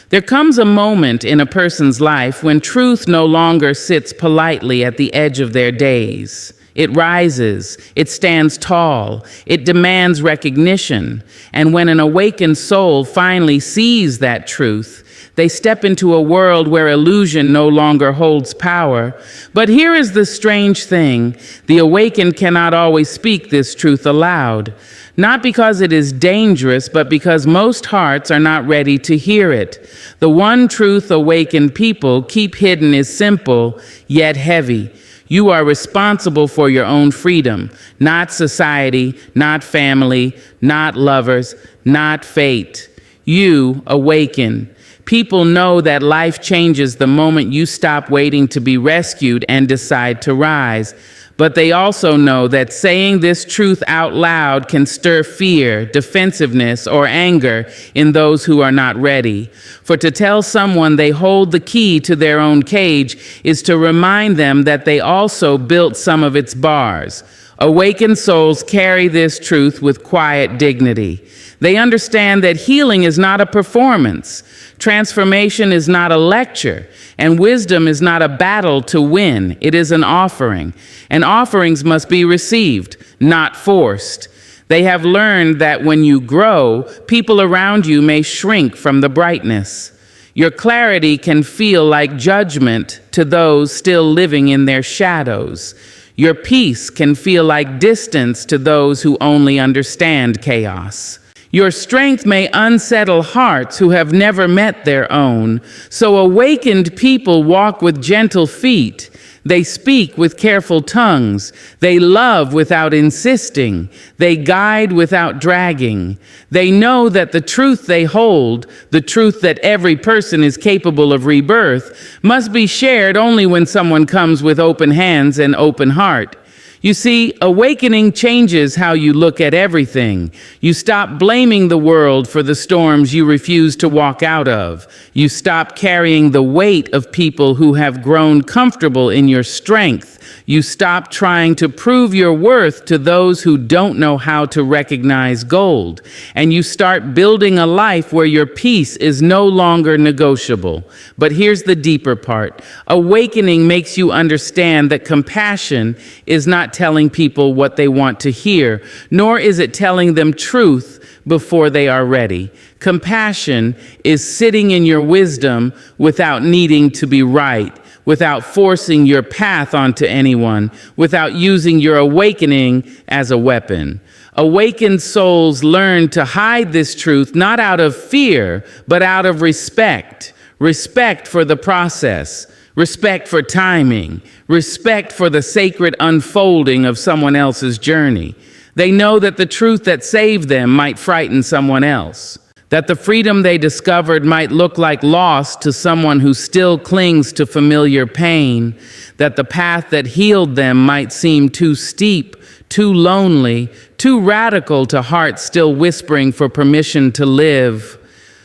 There comes a moment in a person's life when truth no longer sits politely at the edge of their days. It rises, it stands tall, it demands recognition, and when an awakened soul finally sees that truth, they step into a world where illusion no longer holds power. But here is the strange thing: the awakened cannot always speak this truth aloud. Not because it is dangerous, but because most hearts are not ready to hear it. The one truth awakened people keep hidden is simple, yet heavy. You are responsible for your own freedom, not society, not family, not lovers, not fate. You awaken. People know that life changes the moment you stop waiting to be rescued and decide to rise. But they also know that saying this truth out loud can stir fear, defensiveness, or anger in those who are not ready. For to tell someone they hold the key to their own cage is to remind them that they also built some of its bars. Awakened souls carry this truth with quiet dignity. They understand that healing is not a performance, transformation is not a lecture, and wisdom is not a battle to win. It is an offering, and offerings must be received, not forced. They have learned that when you grow, people around you may shrink from the brightness. Your clarity can feel like judgment to those still living in their shadows. Your peace can feel like distance to those who only understand chaos. Your strength may unsettle hearts who have never met their own. So awakened people walk with gentle feet. They speak with careful tongues. They love without insisting. They guide without dragging. They know that the truth they hold, the truth that every person is capable of rebirth, must be shared only when someone comes with open hands and open heart. You see, awakening changes how you look at everything. You stop blaming the world for the storms you refuse to walk out of. You stop carrying the weight of people who have grown comfortable in your strength. You stop trying to prove your worth to those who don't know how to recognize gold. And you start building a life where your peace is no longer negotiable. But here's the deeper part. Awakening makes you understand that compassion is not telling people what they want to hear, nor is it telling them truth before they are ready. Compassion is sitting in your wisdom without needing to be right, without forcing your path onto anyone, without using your awakening as a weapon. Awakened souls learn to hide this truth not out of fear, but out of respect. Respect for the process, respect for timing, respect for the sacred unfolding of someone else's journey. They know that the truth that saved them might frighten someone else, that the freedom they discovered might look like loss to someone who still clings to familiar pain, that the path that healed them might seem too steep, too lonely, too radical to hearts still whispering for permission to live.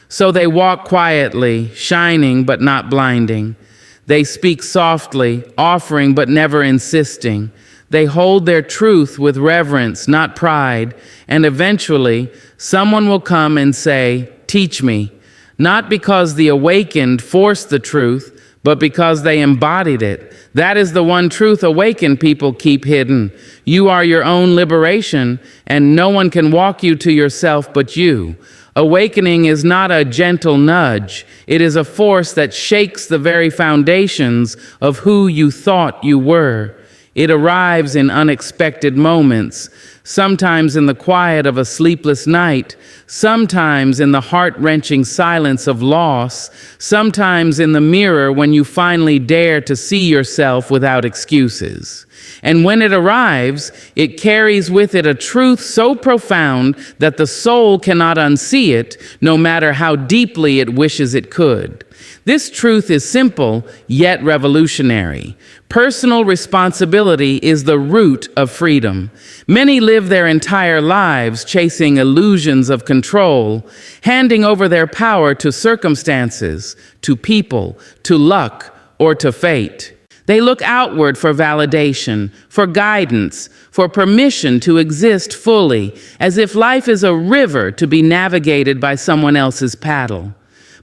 So they walk quietly, shining but not blinding. They speak softly, offering but never insisting. They hold their truth with reverence, not pride, and eventually someone will come and say, "Teach me," not because the awakened forced the truth, but because they embodied it. That is the one truth awakened people keep hidden. You are your own liberation, and no one can walk you to yourself but you. Awakening is not a gentle nudge. It is a force that shakes the very foundations of who you thought you were. It arrives in unexpected moments, sometimes in the quiet of a sleepless night, sometimes in the heart-wrenching silence of loss, sometimes in the mirror when you finally dare to see yourself without excuses. And when it arrives, it carries with it a truth so profound that the soul cannot unsee it, no matter how deeply it wishes it could. This truth is simple, yet revolutionary. Personal responsibility is the root of freedom. Many live their entire lives chasing illusions of control, handing over their power to circumstances, to people, to luck, or to fate. They look outward for validation, for guidance, for permission to exist fully, as if life is a river to be navigated by someone else's paddle.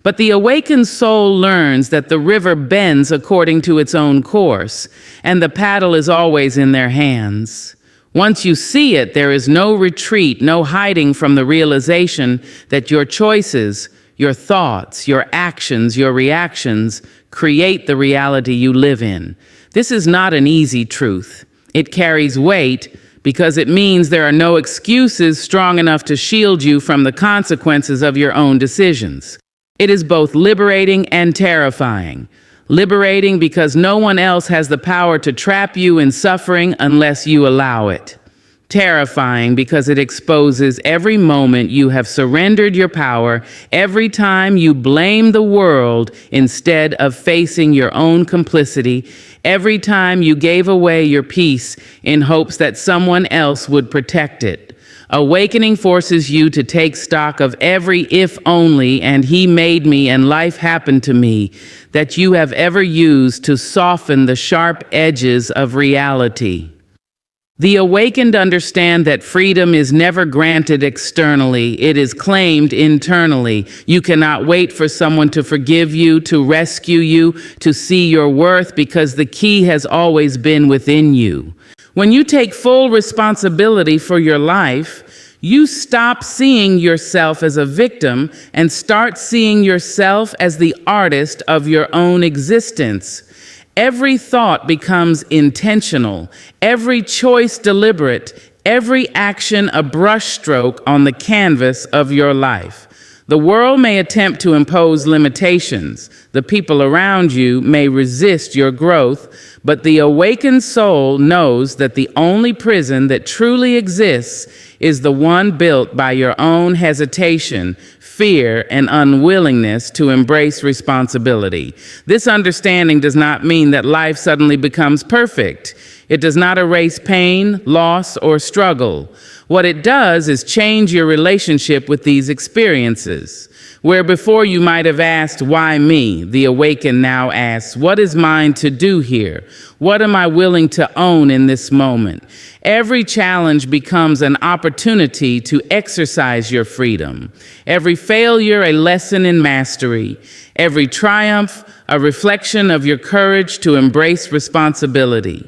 But the awakened soul learns that the river bends according to its own course, and the paddle is always in their hands. Once you see it, there is no retreat, no hiding from the realization that your choices, your thoughts, your actions, your reactions create the reality you live in. This is not an easy truth. It carries weight because it means there are no excuses strong enough to shield you from the consequences of your own decisions. It is both liberating and terrifying. Liberating because no one else has the power to trap you in suffering unless you allow it. Terrifying because it exposes every moment you have surrendered your power, every time you blame the world instead of facing your own complicity, every time you gave away your peace in hopes that someone else would protect it. Awakening forces you to take stock of every if only and he made me and life happened to me that you have ever used to soften the sharp edges of reality. The awakened understand that freedom is never granted externally, it is claimed internally. You cannot wait for someone to forgive you, to rescue you, to see your worth, because the key has always been within you. When you take full responsibility for your life, you stop seeing yourself as a victim and start seeing yourself as the artist of your own existence. Every thought becomes intentional, every choice deliberate, every action a brushstroke on the canvas of your life. The world may attempt to impose limitations. The people around you may resist your growth, but the awakened soul knows that the only prison that truly exists is the one built by your own hesitation, fear, and unwillingness to embrace responsibility. This understanding does not mean that life suddenly becomes perfect. It does not erase pain, loss, or struggle. What it does is change your relationship with these experiences. Where before you might have asked, why me? The awakened now asks, what is mine to do here? What am I willing to own in this moment? Every challenge becomes an opportunity to exercise your freedom. Every failure, a lesson in mastery. Every triumph, a reflection of your courage to embrace responsibility.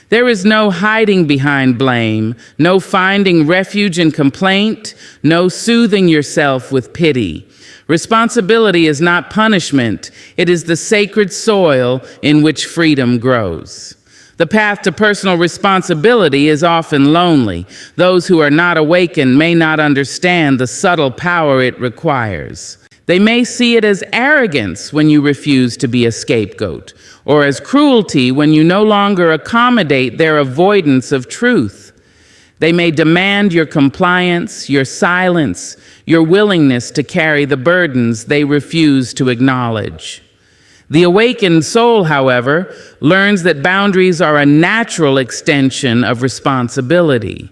There is no hiding behind blame, no finding refuge in complaint, no soothing yourself with pity. Responsibility is not punishment. It is the sacred soil in which freedom grows. The path to personal responsibility is often lonely. Those who are not awakened may not understand the subtle power it requires. They may see it as arrogance when you refuse to be a scapegoat, or as cruelty when you no longer accommodate their avoidance of truth. They may demand your compliance, your silence, your willingness to carry the burdens they refuse to acknowledge. The awakened soul, however, learns that boundaries are a natural extension of responsibility.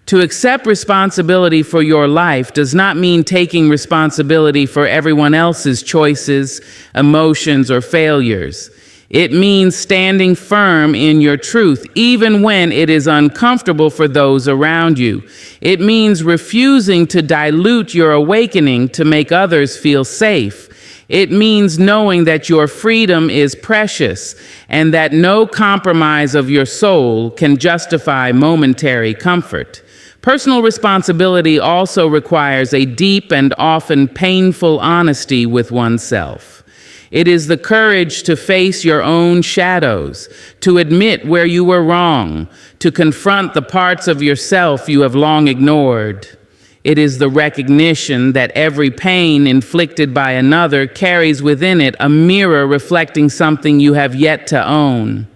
To accept responsibility for your life does not mean taking responsibility for everyone else's choices, emotions, or failures. It means standing firm in your truth, even when it is uncomfortable for those around you. It means refusing to dilute your awakening to make others feel safe. It means knowing that your freedom is precious and that no compromise of your soul can justify momentary comfort. Personal responsibility also requires a deep and often painful honesty with oneself. It is the courage to face your own shadows, to admit where you were wrong, to confront the parts of yourself you have long ignored. It is the recognition that every pain inflicted by another carries within it a mirror reflecting something you have yet to own.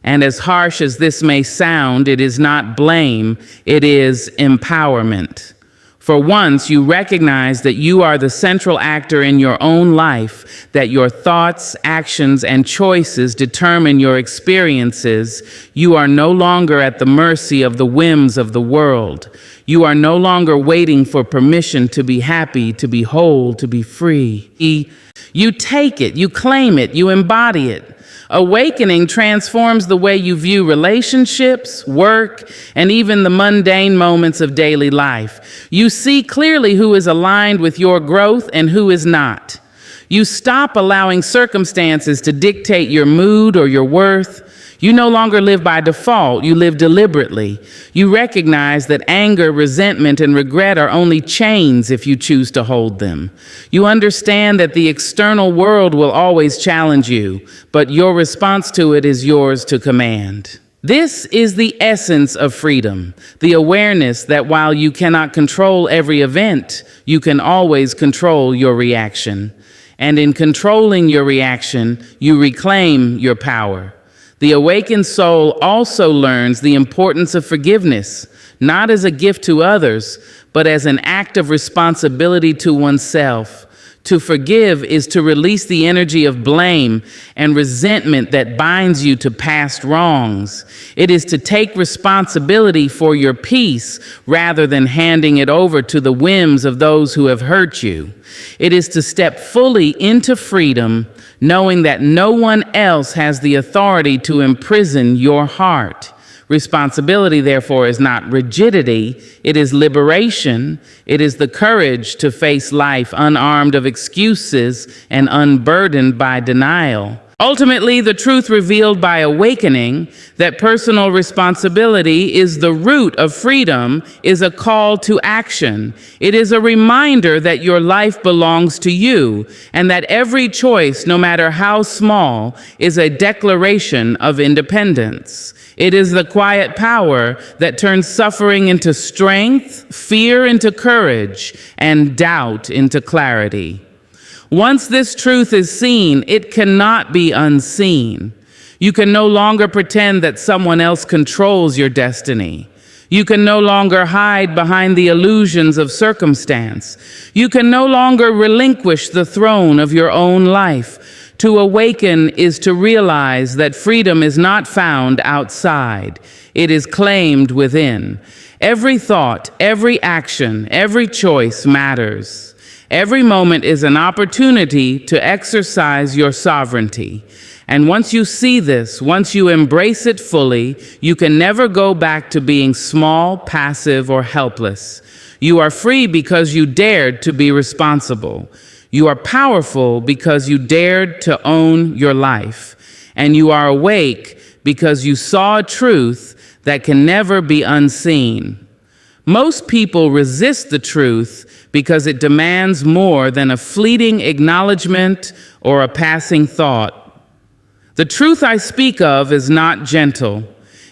And as harsh as this may sound, it is not blame, it is empowerment. For once you recognize that you are the central actor in your own life, that your thoughts, actions, and choices determine your experiences, you are no longer at the mercy of the whims of the world. You are no longer waiting for permission to be happy, to be whole, to be free. You take it, you claim it, you embody it. Awakening transforms the way you view relationships, work, and even the mundane moments of daily life. You see clearly who is aligned with your growth and who is not. You stop allowing circumstances to dictate your mood or your worth. You no longer live by default, you live deliberately. You recognize that anger, resentment, and regret are only chains if you choose to hold them. You understand that the external world will always challenge you, but your response to it is yours to command. This is the essence of freedom, the awareness that while you cannot control every event, you can always control your reaction. And in controlling your reaction, you reclaim your power. The awakened soul also learns the importance of forgiveness, not as a gift to others, but as an act of responsibility to oneself. To forgive is to release the energy of blame and resentment that binds you to past wrongs. It is to take responsibility for your peace rather than handing it over to the whims of those who have hurt you. It is to step fully into freedom, knowing that no one else has the authority to imprison your heart. Responsibility, therefore, is not rigidity, it is liberation. It is the courage to face life unarmed of excuses and unburdened by denial. Ultimately, the truth revealed by awakening, that personal responsibility is the root of freedom, is a call to action. It is a reminder that your life belongs to you, and that every choice, no matter how small, is a declaration of independence. It is the quiet power that turns suffering into strength, fear into courage, and doubt into clarity. Once this truth is seen, it cannot be unseen. You can no longer pretend that someone else controls your destiny. You can no longer hide behind the illusions of circumstance. You can no longer relinquish the throne of your own life. To awaken is to realize that freedom is not found outside. It is claimed within. Every thought, every action, every choice matters. Every moment is an opportunity to exercise your sovereignty. And once you see this, once you embrace it fully, you can never go back to being small, passive, or helpless. You are free because you dared to be responsible. You are powerful because you dared to own your life. And you are awake because you saw a truth that can never be unseen. Most people resist the truth because it demands more than a fleeting acknowledgement or a passing thought. The truth I speak of is not gentle.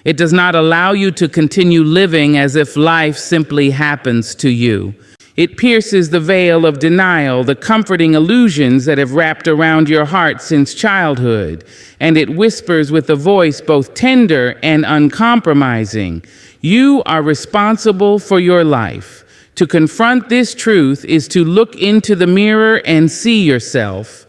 It does not allow you to continue living as if life simply happens to you. It pierces the veil of denial, the comforting illusions that have wrapped around your heart since childhood, and it whispers with a voice both tender and uncompromising. You are responsible for your life. To confront this truth is to look into the mirror and see yourself.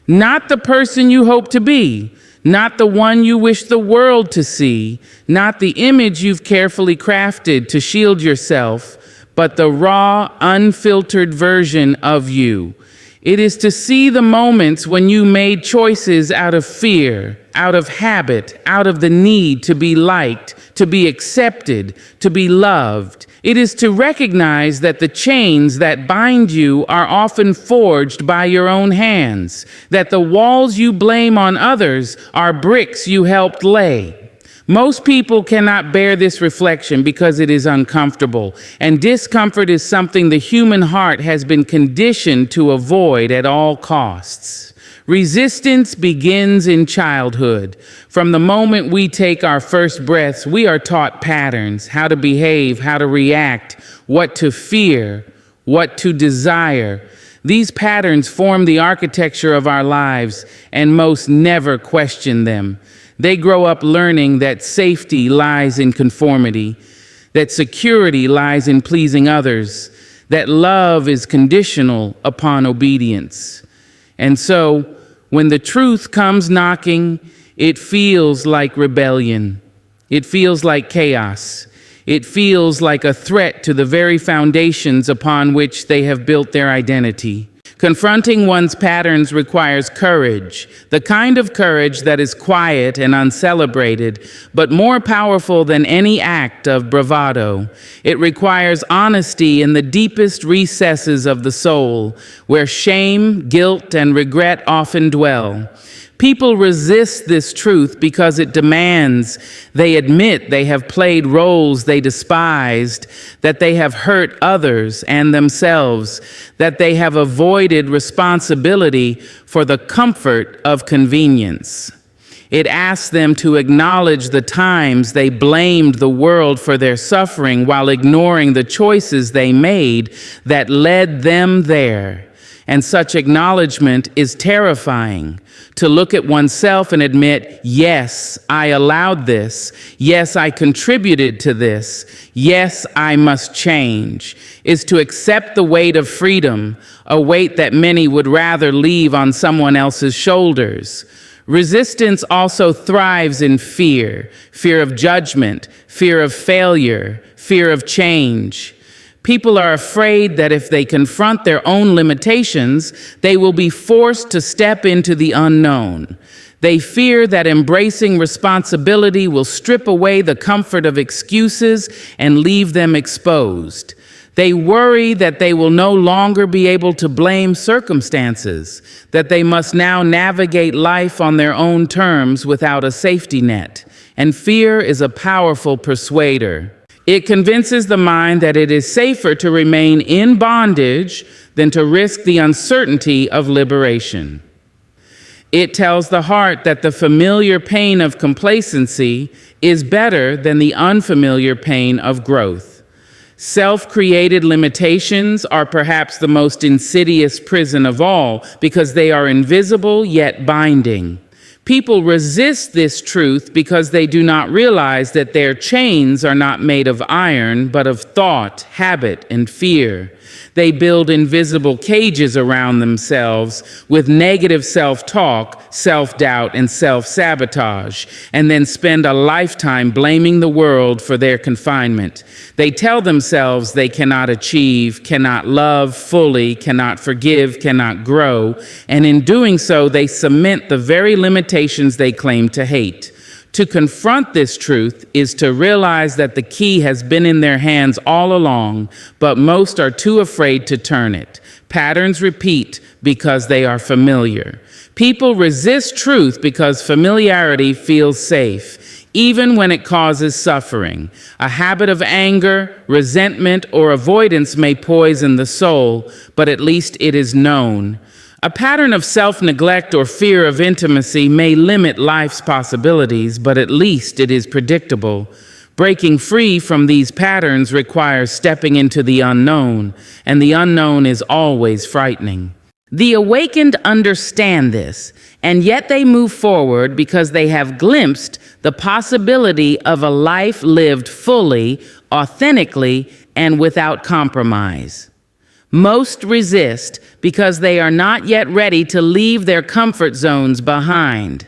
Not the person you hope to be, not the one you wish the world to see, not the image you've carefully crafted to shield yourself, but the raw, unfiltered version of you. It is to see the moments when you made choices out of fear, out of habit, out of the need to be liked, to be accepted, to be loved. It is to recognize that the chains that bind you are often forged by your own hands, that the walls you blame on others are bricks you helped lay. Most people cannot bear this reflection because it is uncomfortable, and discomfort is something the human heart has been conditioned to avoid at all costs. Resistance begins in childhood. From the moment we take our first breaths, we are taught patterns, how to behave, how to react, what to fear, what to desire. These patterns form the architecture of our lives, and most never question them. They grow up learning that safety lies in conformity, that security lies in pleasing others, that love is conditional upon obedience. And so, when the truth comes knocking, it feels like rebellion. It feels like chaos. It feels like a threat to the very foundations upon which they have built their identity. Confronting one's patterns requires courage, the kind of courage that is quiet and uncelebrated, but more powerful than any act of bravado. It requires honesty in the deepest recesses of the soul, where shame, guilt, and regret often dwell. People resist this truth because it demands they admit they have played roles they despised, that they have hurt others and themselves, that they have avoided responsibility for the comfort of convenience. It asks them to acknowledge the times they blamed the world for their suffering while ignoring the choices they made that led them there. And such acknowledgement is terrifying. To look at oneself and admit, yes, I allowed this. Yes, I contributed to this. Yes, I must change, is to accept the weight of freedom, a weight that many would rather leave on someone else's shoulders. Resistance also thrives in fear, fear of judgment, fear of failure, fear of change. People are afraid that if they confront their own limitations, they will be forced to step into the unknown. They fear that embracing responsibility will strip away the comfort of excuses and leave them exposed. They worry that they will no longer be able to blame circumstances, that they must now navigate life on their own terms without a safety net. And fear is a powerful persuader. It convinces the mind that it is safer to remain in bondage than to risk the uncertainty of liberation. It tells the heart that the familiar pain of complacency is better than the unfamiliar pain of growth. Self-created limitations are perhaps the most insidious prison of all because they are invisible yet binding. People resist this truth because they do not realize that their chains are not made of iron, but of thought, habit, and fear. They build invisible cages around themselves with negative self-talk, self-doubt, and self-sabotage, and then spend a lifetime blaming the world for their confinement. They tell themselves they cannot achieve, cannot love fully, cannot forgive, cannot grow, and in doing so, they cement the very limitations they claim to hate. To confront this truth is to realize that the key has been in their hands all along, but most are too afraid to turn it. Patterns repeat because they are familiar. People resist truth because familiarity feels safe, even when it causes suffering. A habit of anger, resentment, or avoidance may poison the soul, but at least it is known. A pattern of self-neglect or fear of intimacy may limit life's possibilities, but at least it is predictable. Breaking free from these patterns requires stepping into the unknown, and the unknown is always frightening. The awakened understand this, and yet they move forward because they have glimpsed the possibility of a life lived fully, authentically, and without compromise. Most resist because they are not yet ready to leave their comfort zones behind.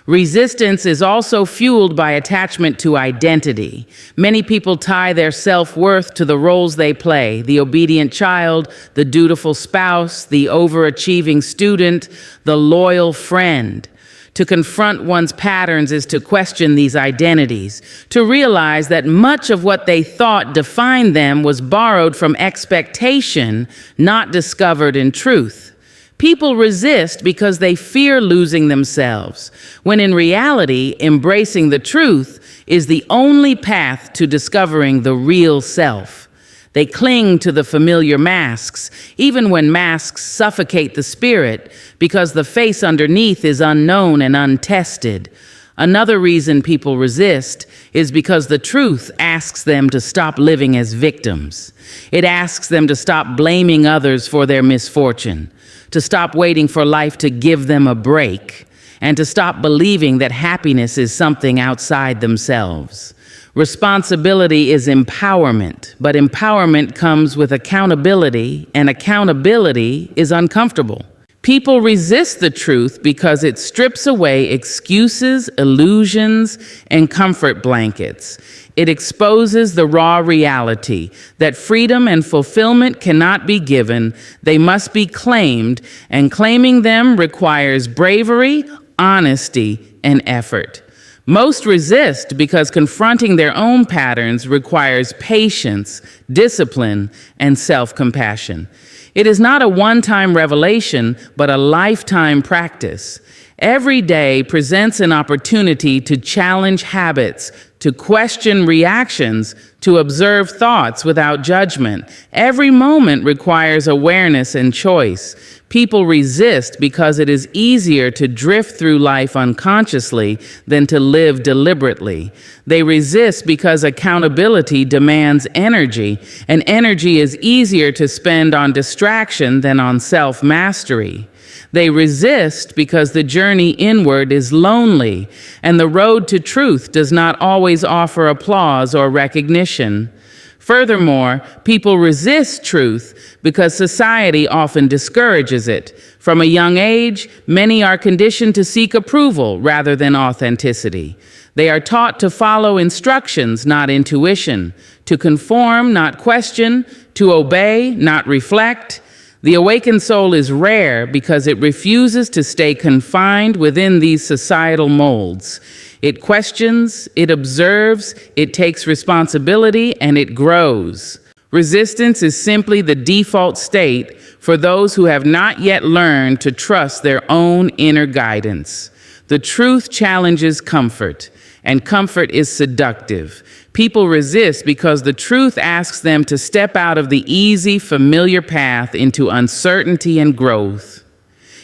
Resistance is also fueled by attachment to identity. Many people tie their self-worth to the roles they play: the obedient child, the dutiful spouse, the overachieving student, the loyal friend. To confront one's patterns is to question these identities, to realize that much of what they thought defined them was borrowed from expectation, not discovered in truth. People resist because they fear losing themselves, when in reality, embracing the truth is the only path to discovering the real self. They cling to the familiar masks, even when masks suffocate the spirit, because the face underneath is unknown and untested. Another reason people resist is because the truth asks them to stop living as victims. It asks them to stop blaming others for their misfortune, to stop waiting for life to give them a break, and to stop believing that happiness is something outside themselves. Responsibility is empowerment, but empowerment comes with accountability, and accountability is uncomfortable. People resist the truth because it strips away excuses, illusions, and comfort blankets. It exposes the raw reality that freedom and fulfillment cannot be given, they must be claimed, and claiming them requires bravery, honesty, and effort. Most resist because confronting their own patterns requires patience, discipline, and self-compassion. It is not a one-time revelation, but a lifetime practice. Every day presents an opportunity to challenge habits, to question reactions, to observe thoughts without judgment. Every moment requires awareness and choice. People resist because it is easier to drift through life unconsciously than to live deliberately. They resist because accountability demands energy, and energy is easier to spend on distraction than on self-mastery. They resist because the journey inward is lonely, and the road to truth does not always offer applause or recognition. Furthermore, people resist truth because society often discourages it. From a young age, many are conditioned to seek approval rather than authenticity. They are taught to follow instructions, not intuition, to conform, not question, to obey, not reflect. The awakened soul is rare because it refuses to stay confined within these societal molds. It questions, it observes, it takes responsibility, and it grows. Resistance is simply the default state for those who have not yet learned to trust their own inner guidance. The truth challenges comfort, and comfort is seductive. People resist because the truth asks them to step out of the easy, familiar path into uncertainty and growth.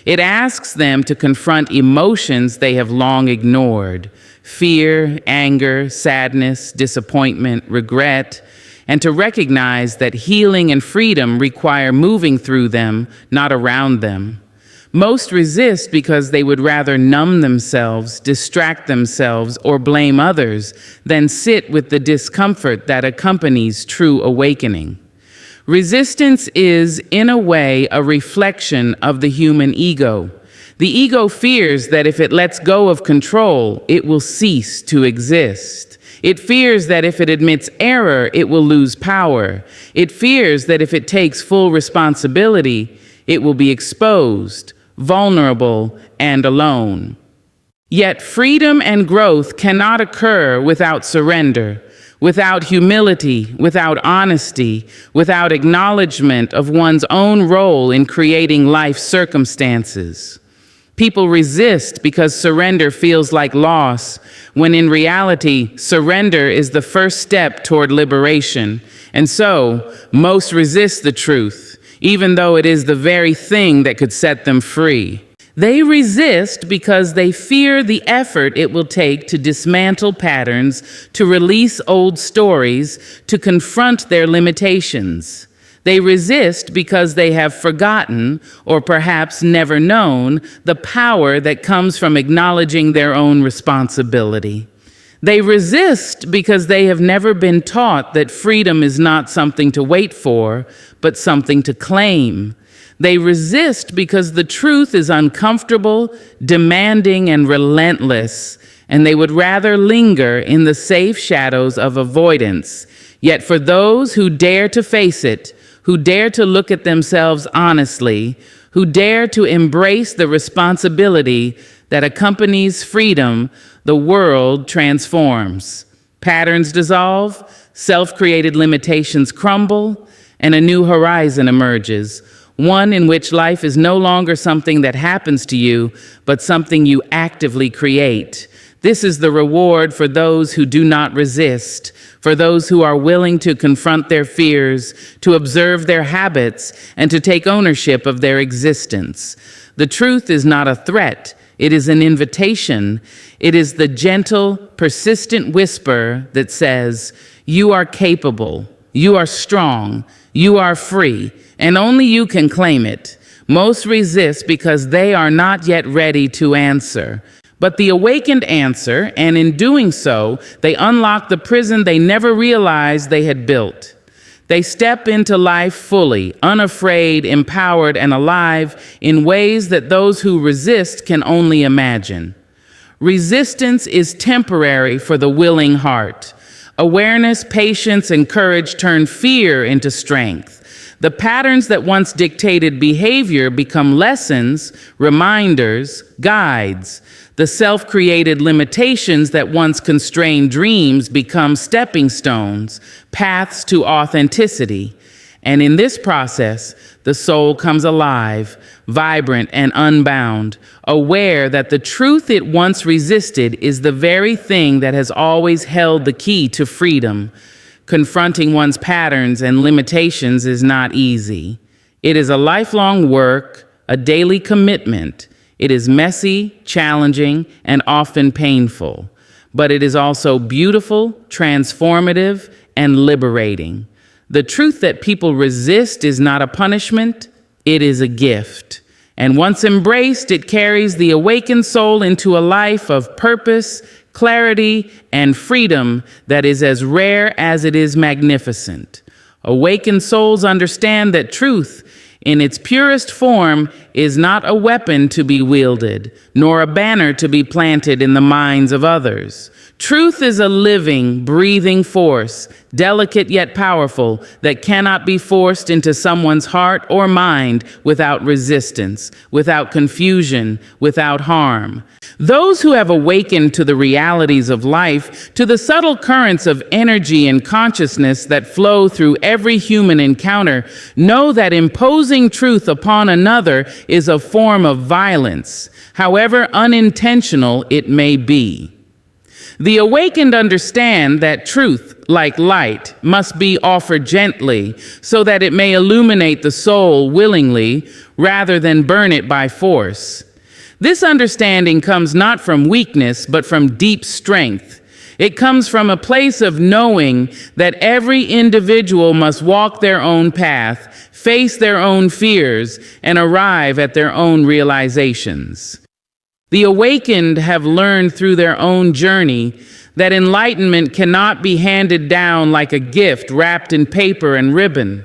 It asks them to confront emotions they have long ignored: fear, anger, sadness, disappointment, regret, and to recognize that healing and freedom require moving through them, not around them. Most resist because they would rather numb themselves, distract themselves, or blame others than sit with the discomfort that accompanies true awakening. Resistance is, in a way, a reflection of the human ego. The ego fears that if it lets go of control, it will cease to exist. It fears that if it admits error, it will lose power. It fears that if it takes full responsibility, it will be exposed, vulnerable, and alone. Yet freedom and growth cannot occur without surrender, without humility, without honesty, without acknowledgement of one's own role in creating life circumstances. People resist because surrender feels like loss, when in reality, surrender is the first step toward liberation. And so, most resist the truth, even though it is the very thing that could set them free. They resist because they fear the effort it will take to dismantle patterns, to release old stories, to confront their limitations. They resist because they have forgotten, or perhaps never known, the power that comes from acknowledging their own responsibility. They resist because they have never been taught that freedom is not something to wait for, but something to claim. They resist because the truth is uncomfortable, demanding, and relentless, and they would rather linger in the safe shadows of avoidance. Yet for those who dare to face it, who dare to look at themselves honestly, who dare to embrace the responsibility that accompanies freedom, the world transforms. Patterns dissolve, self-created limitations crumble, and a new horizon emerges, one in which life is no longer something that happens to you, but something you actively create. This is the reward for those who do not resist, for those who are willing to confront their fears, to observe their habits, and to take ownership of their existence. The truth is not a threat. It is an invitation. It is the gentle, persistent whisper that says, "You are capable, you are strong, you are free, and only you can claim it." Most resist because they are not yet ready to answer. But the awakened answer, and in doing so, they unlock the prison they never realized they had built. They step into life fully, unafraid, empowered, and alive in ways that those who resist can only imagine. Resistance is temporary for the willing heart. Awareness, patience, and courage turn fear into strength. The patterns that once dictated behavior become lessons, reminders, guides. The self-created limitations that once constrained dreams become stepping stones, paths to authenticity. And in this process, the soul comes alive, vibrant and unbound, aware that the truth it once resisted is the very thing that has always held the key to freedom. Confronting one's patterns and limitations is not easy. It is a lifelong work, a daily commitment. It is messy, challenging, and often painful. But it is also beautiful, transformative, and liberating. The truth that people resist is not a punishment, it is a gift. And once embraced, it carries the awakened soul into a life of purpose, clarity, and freedom that is as rare as it is magnificent. Awakened souls understand that truth, in its purest form, is not a weapon to be wielded, nor a banner to be planted in the minds of others. Truth is a living, breathing force, delicate yet powerful, that cannot be forced into someone's heart or mind without resistance, without confusion, without harm. Those who have awakened to the realities of life, to the subtle currents of energy and consciousness that flow through every human encounter, know that imposing truth upon another is a form of violence, however unintentional it may be. The awakened understand that truth, like light, must be offered gently so that it may illuminate the soul willingly rather than burn it by force. This understanding comes not from weakness, but from deep strength. It comes from a place of knowing that every individual must walk their own path, face their own fears, and arrive at their own realizations. The awakened have learned through their own journey that enlightenment cannot be handed down like a gift wrapped in paper and ribbon.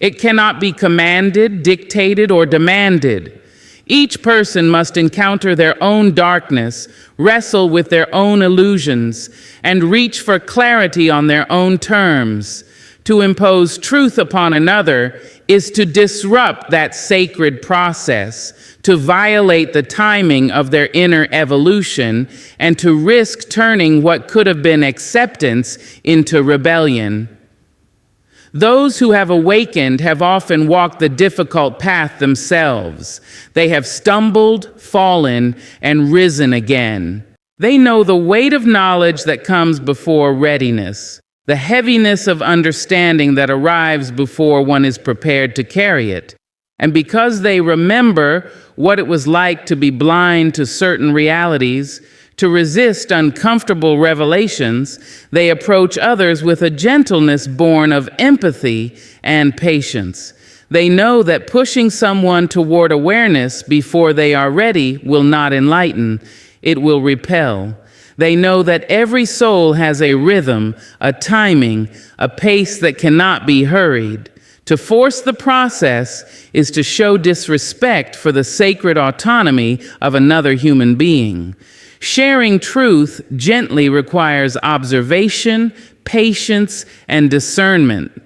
It cannot be commanded, dictated, or demanded. Each person must encounter their own darkness, wrestle with their own illusions, and reach for clarity on their own terms. To impose truth upon another is to disrupt that sacred process, to violate the timing of their inner evolution, and to risk turning what could have been acceptance into rebellion. Those who have awakened have often walked the difficult path themselves. They have stumbled, fallen, and risen again. They know the weight of knowledge that comes before readiness, the heaviness of understanding that arrives before one is prepared to carry it. And because they remember what it was like to be blind to certain realities, to resist uncomfortable revelations, they approach others with a gentleness born of empathy and patience. They know that pushing someone toward awareness before they are ready will not enlighten, it will repel. They know that every soul has a rhythm, a timing, a pace that cannot be hurried. To force the process is to show disrespect for the sacred autonomy of another human being. Sharing truth gently requires observation, patience, and discernment.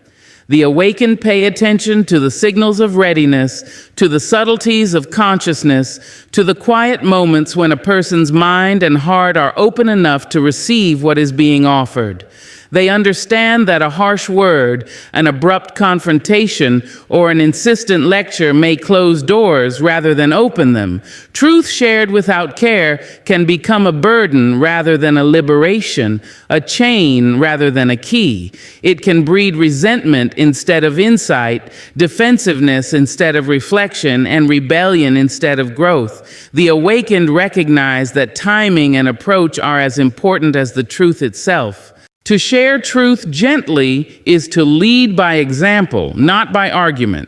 The awakened pay attention to the signals of readiness, to the subtleties of consciousness, to the quiet moments when a person's mind and heart are open enough to receive what is being offered. They understand that a harsh word, an abrupt confrontation, or an insistent lecture may close doors rather than open them. Truth shared without care can become a burden rather than a liberation, a chain rather than a key. It can breed resentment instead of insight, defensiveness instead of reflection, and rebellion instead of growth. The awakened recognize that timing and approach are as important as the truth itself. To share truth gently is to lead by example, not by argument.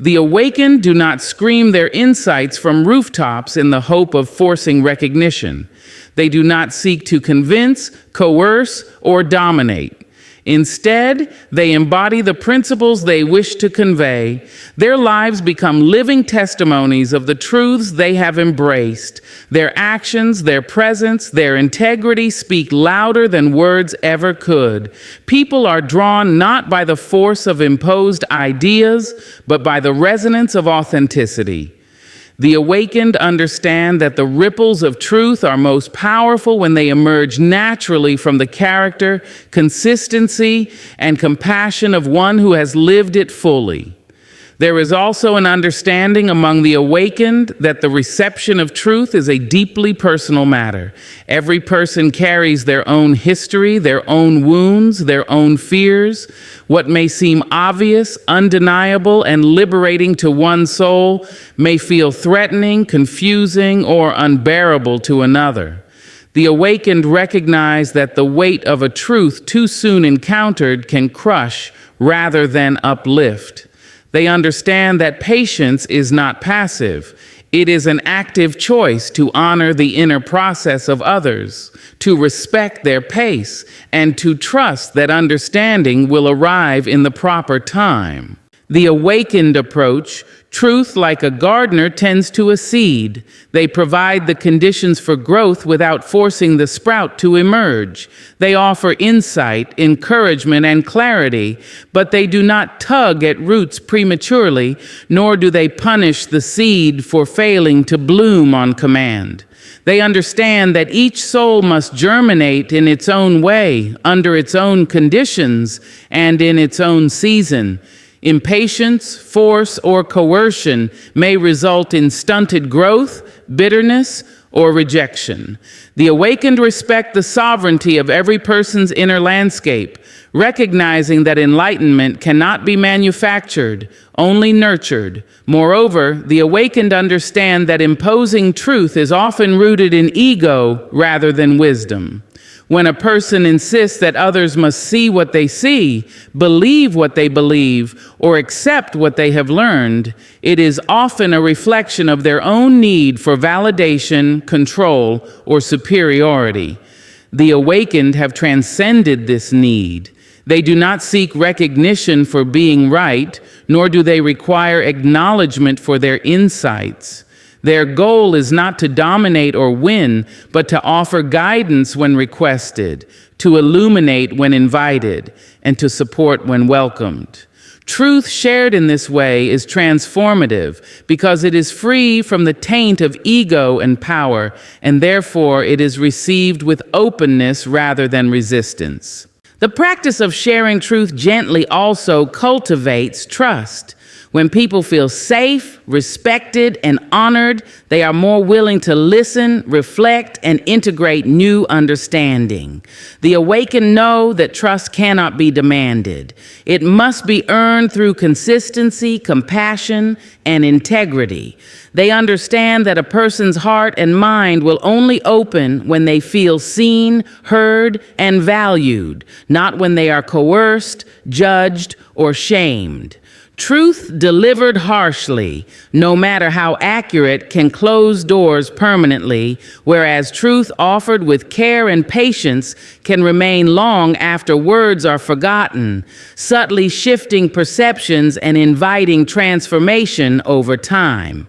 The awakened do not scream their insights from rooftops in the hope of forcing recognition. They do not seek to convince, coerce, or dominate. Instead, they embody the principles they wish to convey. Their lives become living testimonies of the truths they have embraced. Their actions, their presence, their integrity speak louder than words ever could. People are drawn not by the force of imposed ideas, but by the resonance of authenticity. The awakened understand that the ripples of truth are most powerful when they emerge naturally from the character, consistency, and compassion of one who has lived it fully. There is also an understanding among the awakened that the reception of truth is a deeply personal matter. Every person carries their own history, their own wounds, their own fears. What may seem obvious, undeniable, and liberating to one soul may feel threatening, confusing, or unbearable to another. The awakened recognize that the weight of a truth too soon encountered can crush rather than uplift. They understand that patience is not passive. It is an active choice to honor the inner process of others, to respect their pace, and to trust that understanding will arrive in the proper time. The awakened approach, truth like a gardener tends to a seed. They provide the conditions for growth without forcing the sprout to emerge. They offer insight, encouragement, and clarity, but they do not tug at roots prematurely, nor do they punish the seed for failing to bloom on command. They understand that each soul must germinate in its own way, under its own conditions, and in its own season. Impatience, force, or coercion may result in stunted growth, bitterness, or rejection. The awakened respect the sovereignty of every person's inner landscape, recognizing that enlightenment cannot be manufactured, only nurtured. Moreover, the awakened understand that imposing truth is often rooted in ego rather than wisdom. When a person insists that others must see what they see, believe what they believe, or accept what they have learned, it is often a reflection of their own need for validation, control, or superiority. The awakened have transcended this need. They do not seek recognition for being right, nor do they require acknowledgement for their insights. Their goal is not to dominate or win, but to offer guidance when requested, to illuminate when invited, and to support when welcomed. Truth shared in this way is transformative because it is free from the taint of ego and power, and therefore it is received with openness rather than resistance. The practice of sharing truth gently also cultivates trust. When people feel safe, respected, and honored, they are more willing to listen, reflect, and integrate new understanding. The awakened know that trust cannot be demanded. It must be earned through consistency, compassion, and integrity. They understand that a person's heart and mind will only open when they feel seen, heard, and valued, not when they are coerced, judged, or shamed. Truth delivered harshly, no matter how accurate, can close doors permanently, whereas truth offered with care and patience can remain long after words are forgotten, subtly shifting perceptions and inviting transformation over time.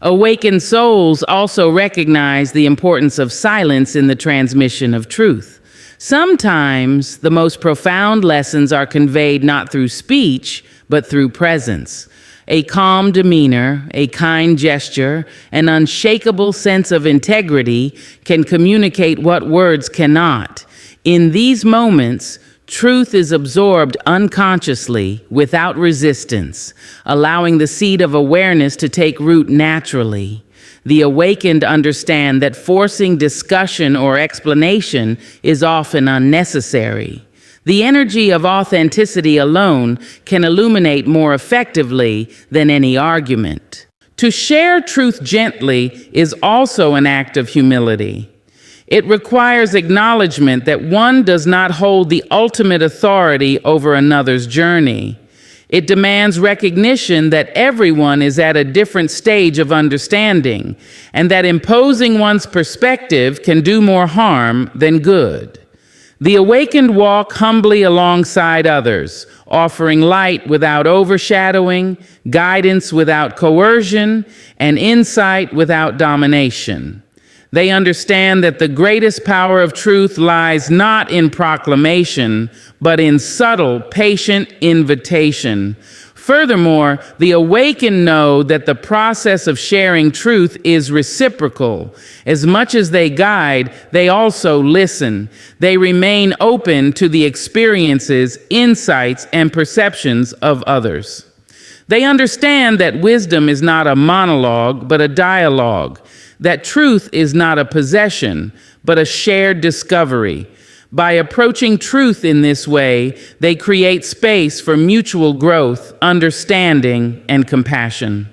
Awakened souls also recognize the importance of silence in the transmission of truth. Sometimes the most profound lessons are conveyed not through speech, but through presence. A calm demeanor, a kind gesture, an unshakable sense of integrity can communicate what words cannot. In these moments, truth is absorbed unconsciously, without resistance, allowing the seed of awareness to take root naturally. The awakened understand that forcing discussion or explanation is often unnecessary. The energy of authenticity alone can illuminate more effectively than any argument. To share truth gently is also an act of humility. It requires acknowledgement that one does not hold the ultimate authority over another's journey. It demands recognition that everyone is at a different stage of understanding, and that imposing one's perspective can do more harm than good. The awakened walk humbly alongside others, offering light without overshadowing, guidance without coercion, and insight without domination. They understand that the greatest power of truth lies not in proclamation, but in subtle, patient invitation. Furthermore, the awakened know that the process of sharing truth is reciprocal. As much as they guide, they also listen. They remain open to the experiences, insights, and perceptions of others. They understand that wisdom is not a monologue, but a dialogue. That truth is not a possession, but a shared discovery. By approaching truth in this way, they create space for mutual growth, understanding, and compassion.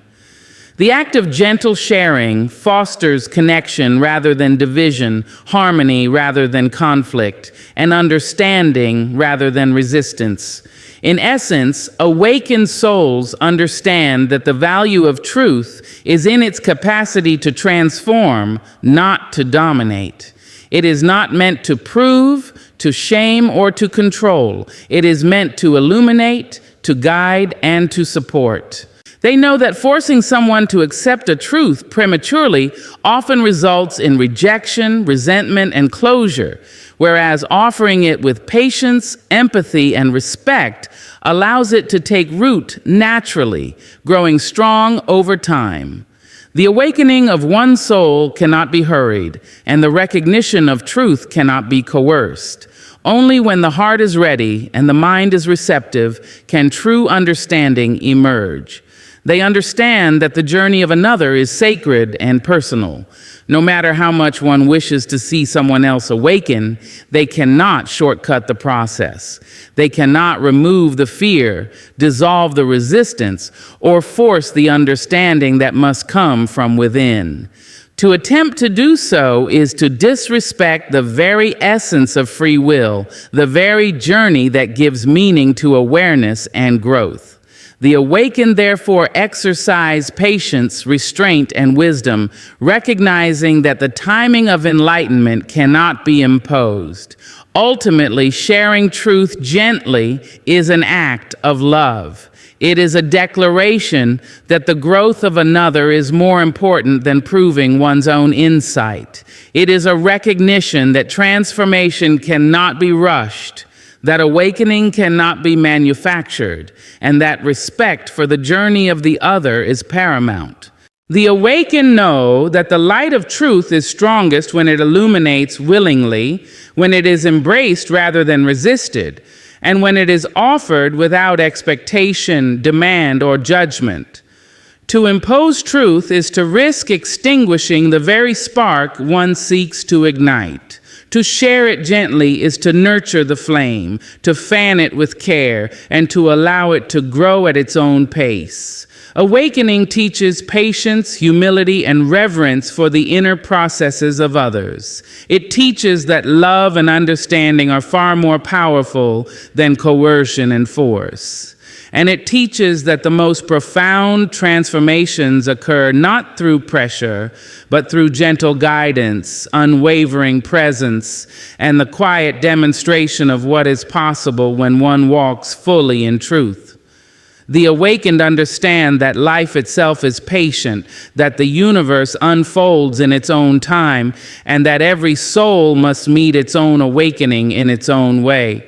The act of gentle sharing fosters connection rather than division, harmony rather than conflict, and understanding rather than resistance. In essence, awakened souls understand that the value of truth is in its capacity to transform, not to dominate. It is not meant to prove, to shame, or to control. It is meant to illuminate, to guide, and to support. They know that forcing someone to accept a truth prematurely often results in rejection, resentment, and closure, whereas offering it with patience, empathy, and respect allows it to take root naturally, growing strong over time. The awakening of one soul cannot be hurried, and the recognition of truth cannot be coerced. Only when the heart is ready and the mind is receptive can true understanding emerge. They understand that the journey of another is sacred and personal. No matter how much one wishes to see someone else awaken, they cannot shortcut the process. They cannot remove the fear, dissolve the resistance, or force the understanding that must come from within. To attempt to do so is to disrespect the very essence of free will, the very journey that gives meaning to awareness and growth. The awakened therefore exercise patience, restraint, and wisdom, recognizing that the timing of enlightenment cannot be imposed. Ultimately, sharing truth gently is an act of love. It is a declaration that the growth of another is more important than proving one's own insight. It is a recognition that transformation cannot be rushed, that awakening cannot be manufactured, and that respect for the journey of the other is paramount. The awakened know that the light of truth is strongest when it illuminates willingly, when it is embraced rather than resisted, and when it is offered without expectation, demand, or judgment. To impose truth is to risk extinguishing the very spark one seeks to ignite. To share it gently is to nurture the flame, to fan it with care, and to allow it to grow at its own pace. Awakening teaches patience, humility, and reverence for the inner processes of others. It teaches that love and understanding are far more powerful than coercion and force. And it teaches that the most profound transformations occur not through pressure, but through gentle guidance, unwavering presence, and the quiet demonstration of what is possible when one walks fully in truth. The awakened understand that life itself is patient, that the universe unfolds in its own time, and that every soul must meet its own awakening in its own way.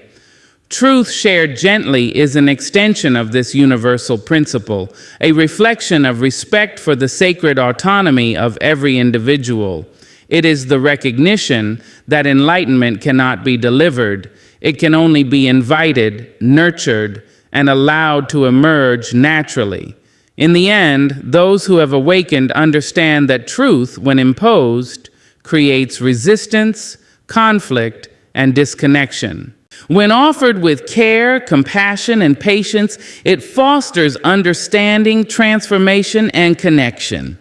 Truth shared gently is an extension of this universal principle, a reflection of respect for the sacred autonomy of every individual. It is the recognition that enlightenment cannot be delivered. It can only be invited, nurtured, and allowed to emerge naturally. In the end, those who have awakened understand that truth, when imposed, creates resistance, conflict, and disconnection. When offered with care, compassion, and patience, it fosters understanding, transformation, and connection.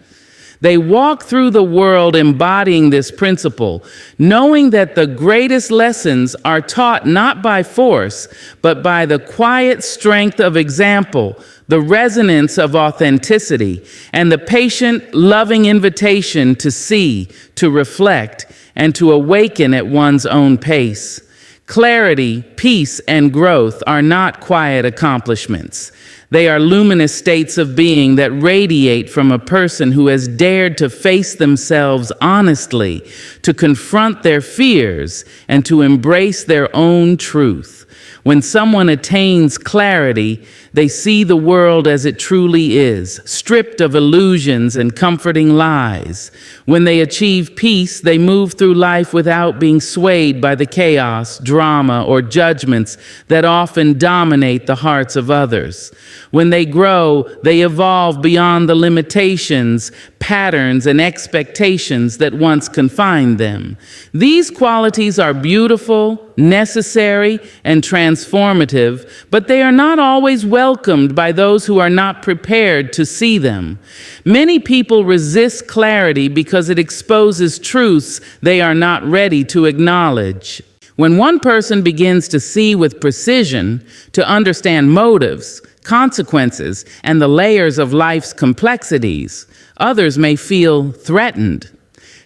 They walk through the world embodying this principle, knowing that the greatest lessons are taught not by force, but by the quiet strength of example, the resonance of authenticity, and the patient, loving invitation to see, to reflect, and to awaken at one's own pace. Clarity, peace, and growth are not quiet accomplishments. They are luminous states of being that radiate from a person who has dared to face themselves honestly, to confront their fears, and to embrace their own truth. When someone attains clarity, they see the world as it truly is, stripped of illusions and comforting lies. When they achieve peace, they move through life without being swayed by the chaos, drama, or judgments that often dominate the hearts of others. When they grow, they evolve beyond the limitations, patterns, and expectations that once confined them. These qualities are beautiful, necessary, and transformative, but they are not always welcomed by those who are not prepared to see them. Many people resist clarity because it exposes truths they are not ready to acknowledge. When one person begins to see with precision, to understand motives, consequences, and the layers of life's complexities, others may feel threatened.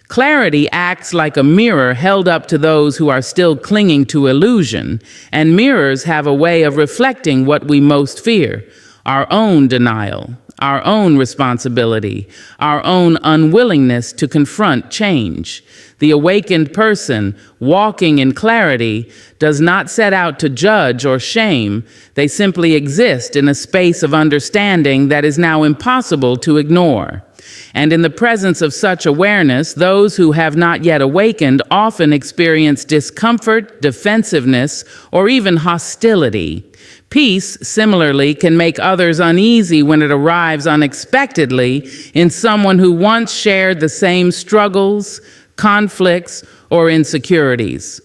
Clarity acts like a mirror held up to those who are still clinging to illusion, and mirrors have a way of reflecting what we most fear: our own denial, our own responsibility, our own unwillingness to confront change. The awakened person, walking in clarity, does not set out to judge or shame. They simply exist in a space of understanding that is now impossible to ignore. And in the presence of such awareness, those who have not yet awakened often experience discomfort, defensiveness, or even hostility. Peace, similarly, can make others uneasy when it arrives unexpectedly in someone who once shared the same struggles, conflicts, or insecurities.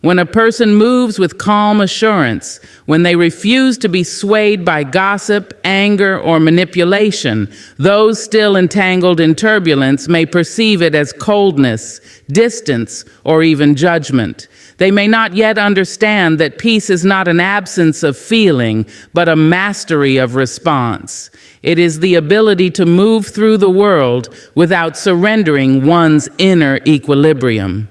When a person moves with calm assurance, when they refuse to be swayed by gossip, anger, or manipulation, those still entangled in turbulence may perceive it as coldness, distance, or even judgment. They may not yet understand that peace is not an absence of feeling, but a mastery of response. It is the ability to move through the world without surrendering one's inner equilibrium.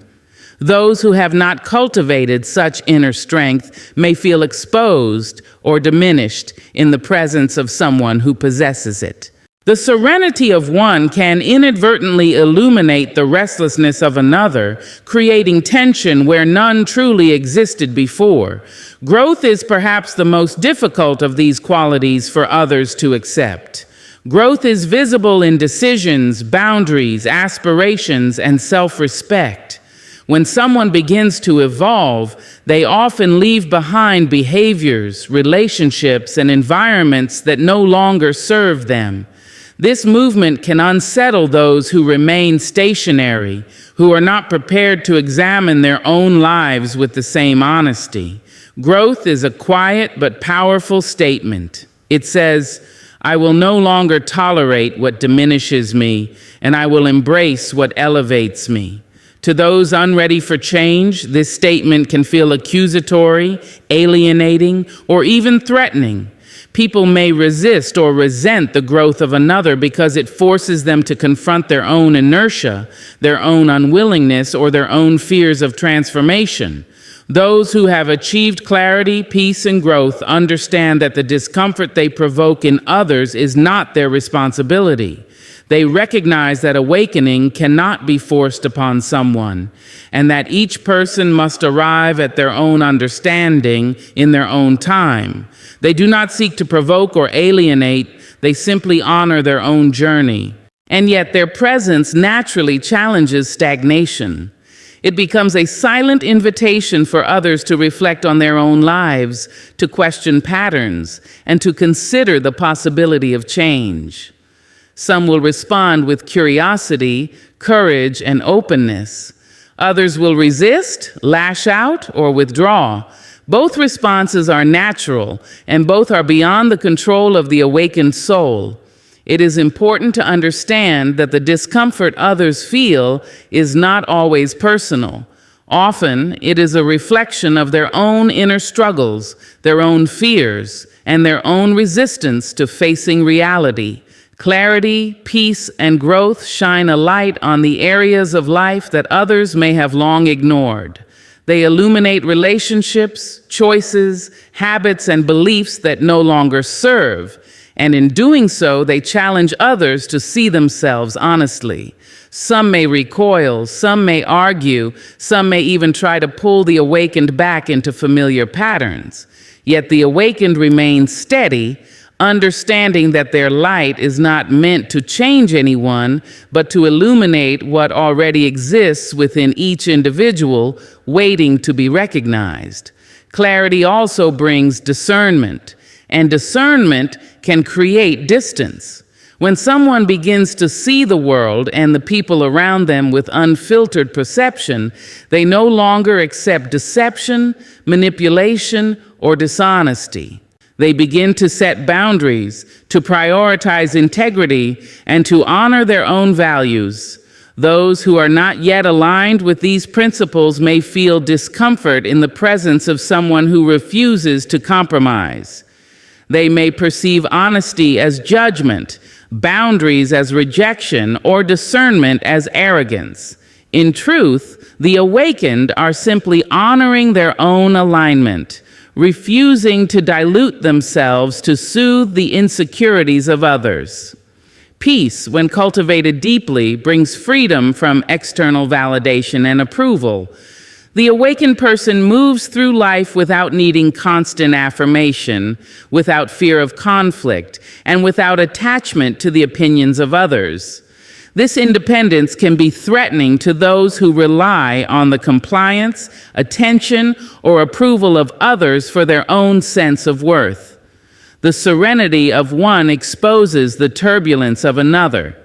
Those who have not cultivated such inner strength may feel exposed or diminished in the presence of someone who possesses it. The serenity of one can inadvertently illuminate the restlessness of another, creating tension where none truly existed before. Growth is perhaps the most difficult of these qualities for others to accept. Growth is visible in decisions, boundaries, aspirations, and self-respect. When someone begins to evolve, they often leave behind behaviors, relationships, and environments that no longer serve them. This movement can unsettle those who remain stationary, who are not prepared to examine their own lives with the same honesty. Growth is a quiet but powerful statement. It says, "I will no longer tolerate what diminishes me, and I will embrace what elevates me." To those unready for change, this statement can feel accusatory, alienating, or even threatening. People may resist or resent the growth of another because it forces them to confront their own inertia, their own unwillingness, or their own fears of transformation. Those who have achieved clarity, peace, and growth understand that the discomfort they provoke in others is not their responsibility. They recognize that awakening cannot be forced upon someone, and that each person must arrive at their own understanding in their own time. They do not seek to provoke or alienate, they simply honor their own journey. And yet their presence naturally challenges stagnation. It becomes a silent invitation for others to reflect on their own lives, to question patterns, and to consider the possibility of change. Some will respond with curiosity, courage, and openness. Others will resist, lash out, or withdraw. Both responses are natural, and both are beyond the control of the awakened soul. It is important to understand that the discomfort others feel is not always personal. Often, it is a reflection of their own inner struggles, their own fears, and their own resistance to facing reality. Clarity, peace, and growth shine a light on the areas of life that others may have long ignored. They illuminate relationships, choices, habits, and beliefs that no longer serve. And in doing so, they challenge others to see themselves honestly. Some may recoil, some may argue, some may even try to pull the awakened back into familiar patterns. Yet the awakened remain steady, understanding that their light is not meant to change anyone, but to illuminate what already exists within each individual, waiting to be recognized. Clarity also brings discernment, and discernment can create distance. When someone begins to see the world and the people around them with unfiltered perception, they no longer accept deception, manipulation, or dishonesty. They begin to set boundaries, to prioritize integrity, and to honor their own values. Those who are not yet aligned with these principles may feel discomfort in the presence of someone who refuses to compromise. They may perceive honesty as judgment, boundaries as rejection, or discernment as arrogance. In truth, the awakened are simply honoring their own alignment, refusing to dilute themselves to soothe the insecurities of others. Peace, when cultivated deeply, brings freedom from external validation and approval. The awakened person moves through life without needing constant affirmation, without fear of conflict, and without attachment to the opinions of others. This independence can be threatening to those who rely on the compliance, attention, or approval of others for their own sense of worth. The serenity of one exposes the turbulence of another.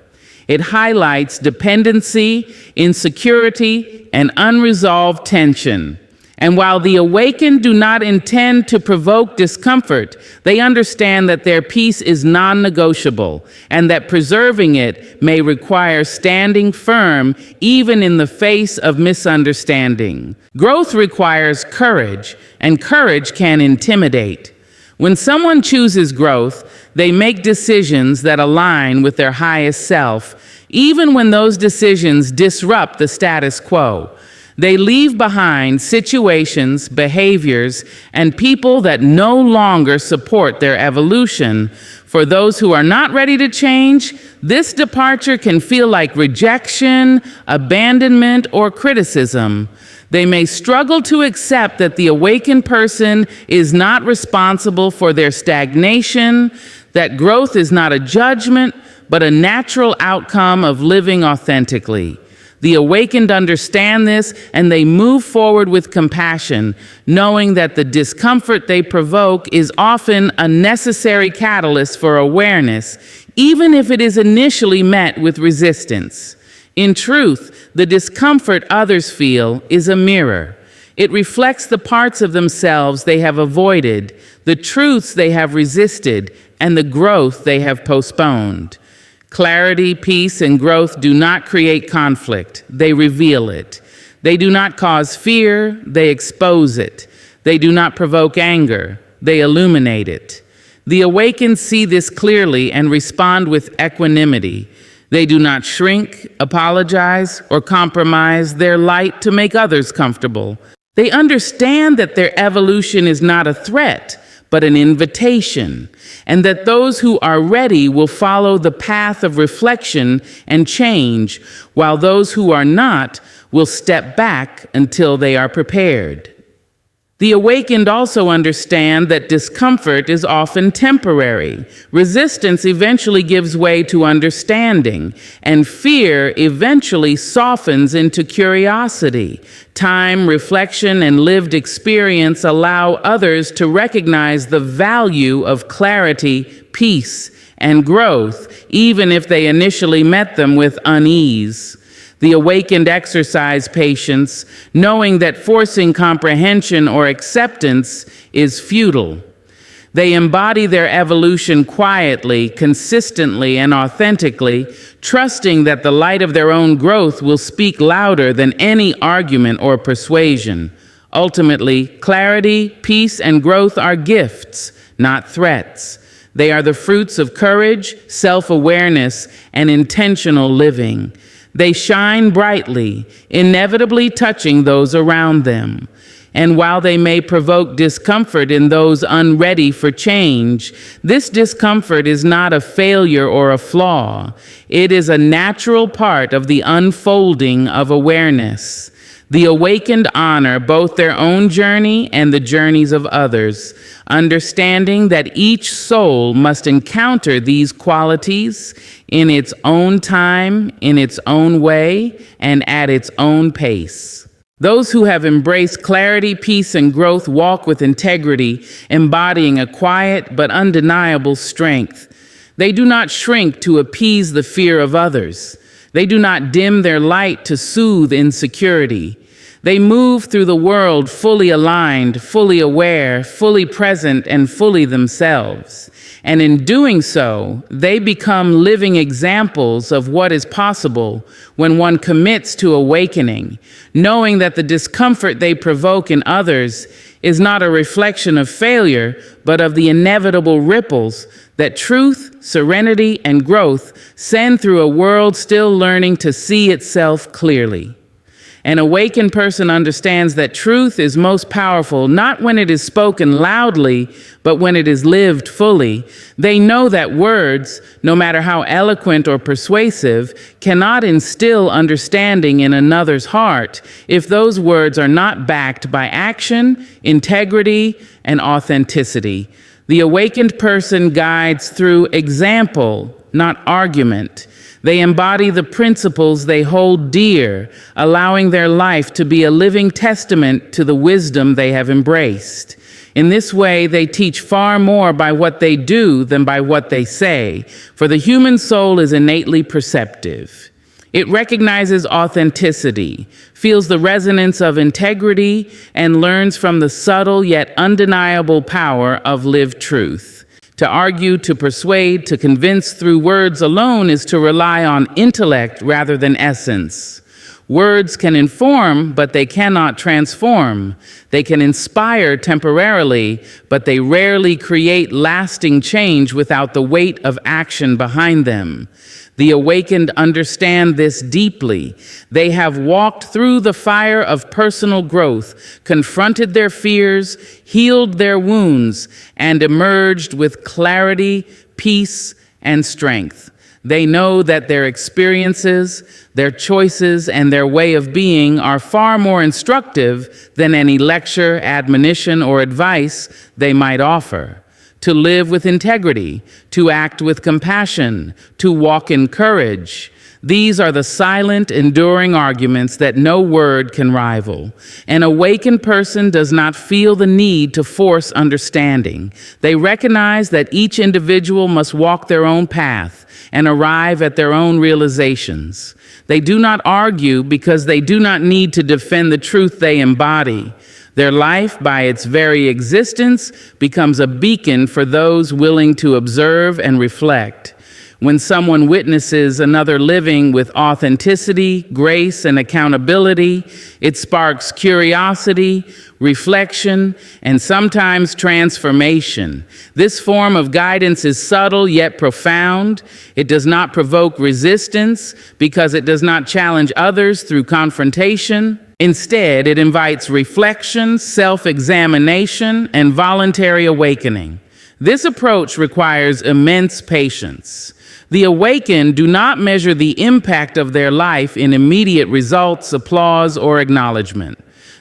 It highlights dependency, insecurity, and unresolved tension. And while the awakened do not intend to provoke discomfort, they understand that their peace is non-negotiable and that preserving it may require standing firm even in the face of misunderstanding. Growth requires courage, and courage can intimidate. When someone chooses growth, they make decisions that align with their highest self, even when those decisions disrupt the status quo. They leave behind situations, behaviors, and people that no longer support their evolution. For those who are not ready to change, this departure can feel like rejection, abandonment, or criticism. They may struggle to accept that the awakened person is not responsible for their stagnation, that growth is not a judgment, but a natural outcome of living authentically. The awakened understand this, and they move forward with compassion, knowing that the discomfort they provoke is often a necessary catalyst for awareness, even if it is initially met with resistance. In truth, the discomfort others feel is a mirror. It reflects the parts of themselves they have avoided, the truths they have resisted, and the growth they have postponed. Clarity, peace, and growth do not create conflict. They reveal it. They do not cause fear. They expose it. They do not provoke anger. They illuminate it. The awakened see this clearly and respond with equanimity. They do not shrink, apologize, or compromise their light to make others comfortable. They understand that their evolution is not a threat, but an invitation, and that those who are ready will follow the path of reflection and change, while those who are not will step back until they are prepared. The awakened also understand that discomfort is often temporary. Resistance eventually gives way to understanding, and fear eventually softens into curiosity. Time, reflection, and lived experience allow others to recognize the value of clarity, peace, and growth, even if they initially met them with unease. The awakened exercise patience, knowing that forcing comprehension or acceptance is futile. They embody their evolution quietly, consistently, and authentically, trusting that the light of their own growth will speak louder than any argument or persuasion. Ultimately, clarity, peace, and growth are gifts, not threats. They are the fruits of courage, self-awareness, and intentional living. They shine brightly, inevitably touching those around them. And while they may provoke discomfort in those unready for change, this discomfort is not a failure or a flaw. It is a natural part of the unfolding of awareness. The awakened honor both their own journey and the journeys of others, understanding that each soul must encounter these qualities in its own time, in its own way, and at its own pace. Those who have embraced clarity, peace, and growth walk with integrity, embodying a quiet but undeniable strength. They do not shrink to appease the fear of others. They do not dim their light to soothe insecurity. They move through the world fully aligned, fully aware, fully present, and fully themselves. And in doing so, they become living examples of what is possible when one commits to awakening, knowing that the discomfort they provoke in others is not a reflection of failure, but of the inevitable ripples that truth, serenity, and growth send through a world still learning to see itself clearly. An awakened person understands that truth is most powerful not when it is spoken loudly, but when it is lived fully. They know that words, no matter how eloquent or persuasive, cannot instill understanding in another's heart if those words are not backed by action, integrity, and authenticity. The awakened person guides through example, not argument. They embody the principles they hold dear, allowing their life to be a living testament to the wisdom they have embraced. In this way, they teach far more by what they do than by what they say, for the human soul is innately perceptive. It recognizes authenticity, feels the resonance of integrity, and learns from the subtle yet undeniable power of lived truth. To argue, to persuade, to convince through words alone is to rely on intellect rather than essence. Words can inform, but they cannot transform. They can inspire temporarily, but they rarely create lasting change without the weight of action behind them. The awakened understand this deeply. They have walked through the fire of personal growth, confronted their fears, healed their wounds, and emerged with clarity, peace, and strength. They know that their experiences, their choices, and their way of being are far more instructive than any lecture, admonition, or advice they might offer. To live with integrity, to act with compassion, to walk in courage. These are the silent, enduring arguments that no word can rival. An awakened person does not feel the need to force understanding. They recognize that each individual must walk their own path and arrive at their own realizations. They do not argue because they do not need to defend the truth they embody. Their life, by its very existence, becomes a beacon for those willing to observe and reflect. When someone witnesses another living with authenticity, grace, and accountability, it sparks curiosity, reflection, and sometimes transformation. This form of guidance is subtle yet profound. It does not provoke resistance because it does not challenge others through confrontation. Instead, it invites reflection, self-examination, and voluntary awakening. This approach requires immense patience. The awakened do not measure the impact of their life in immediate results, applause, or acknowledgement.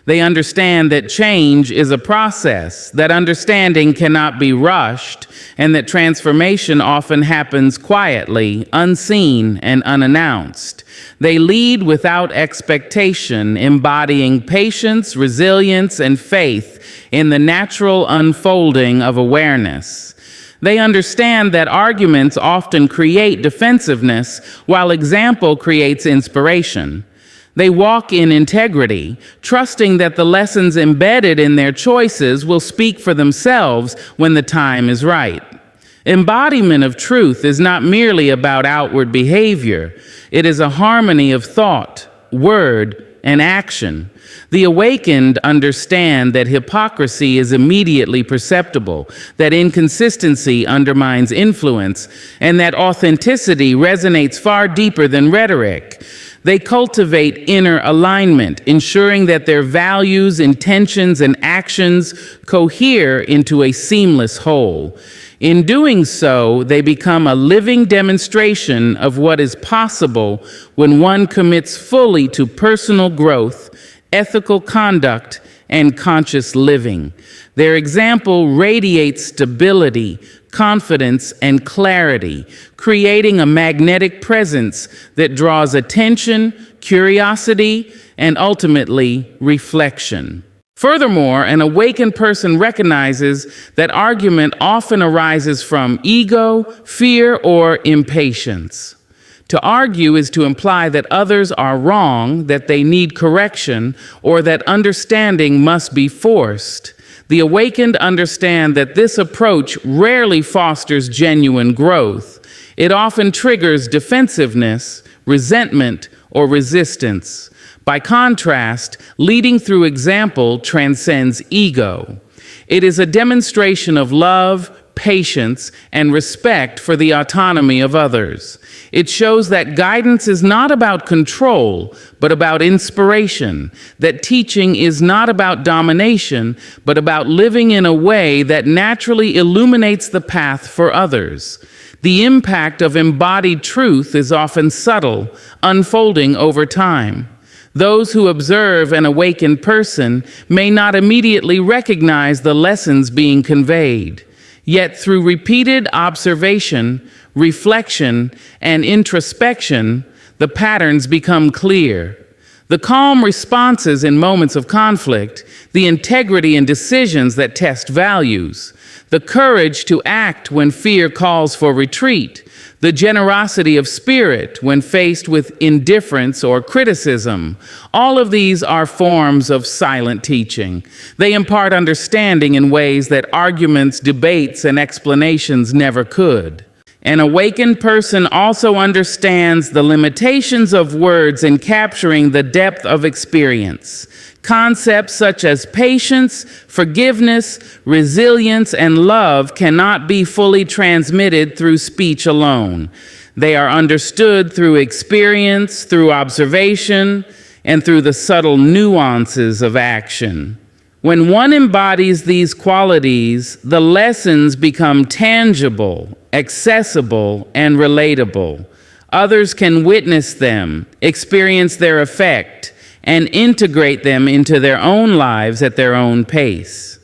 They understand that change is a process, that understanding cannot be rushed, and that transformation often happens quietly, unseen, and unannounced. They lead without expectation, embodying patience, resilience, and faith in the natural unfolding of awareness. They understand that arguments often create defensiveness, while example creates inspiration. They walk in integrity, trusting that the lessons embedded in their choices will speak for themselves when the time is right. Embodiment of truth is not merely about outward behavior. It is a harmony of thought, word, and action. The awakened understand that hypocrisy is immediately perceptible, that inconsistency undermines influence, and that authenticity resonates far deeper than rhetoric. They cultivate inner alignment, ensuring that their values, intentions, and actions cohere into a seamless whole. In doing so, they become a living demonstration of what is possible when one commits fully to personal growth, ethical conduct, and conscious living. Their example radiates stability, confidence, and clarity, creating a magnetic presence that draws attention, curiosity, and ultimately reflection. Furthermore, an awakened person recognizes that argument often arises from ego, fear, or impatience. To argue is to imply that others are wrong, that they need correction, or that understanding must be forced. The awakened understand that this approach rarely fosters genuine growth. It often triggers defensiveness, resentment, or resistance. By contrast, leading through example transcends ego. It is a demonstration of love, patience, and respect for the autonomy of others. It shows that guidance is not about control, but about inspiration, that teaching is not about domination, but about living in a way that naturally illuminates the path for others. The impact of embodied truth is often subtle, unfolding over time. Those who observe an awakened person may not immediately recognize the lessons being conveyed. Yet through repeated observation, reflection, and introspection, the patterns become clear. The calm responses in moments of conflict, the integrity in decisions that test values, the courage to act when fear calls for retreat, the generosity of spirit when faced with indifference or criticism. All of these are forms of silent teaching. They impart understanding in ways that arguments, debates, and explanations never could. An awakened person also understands the limitations of words in capturing the depth of experience. Concepts such as patience, forgiveness, resilience, and love cannot be fully transmitted through speech alone. They are understood through experience, through observation, and through the subtle nuances of action. When one embodies these qualities, the lessons become tangible, accessible, and relatable. Others can witness them, experience their effect, and integrate them into their own lives at their own pace.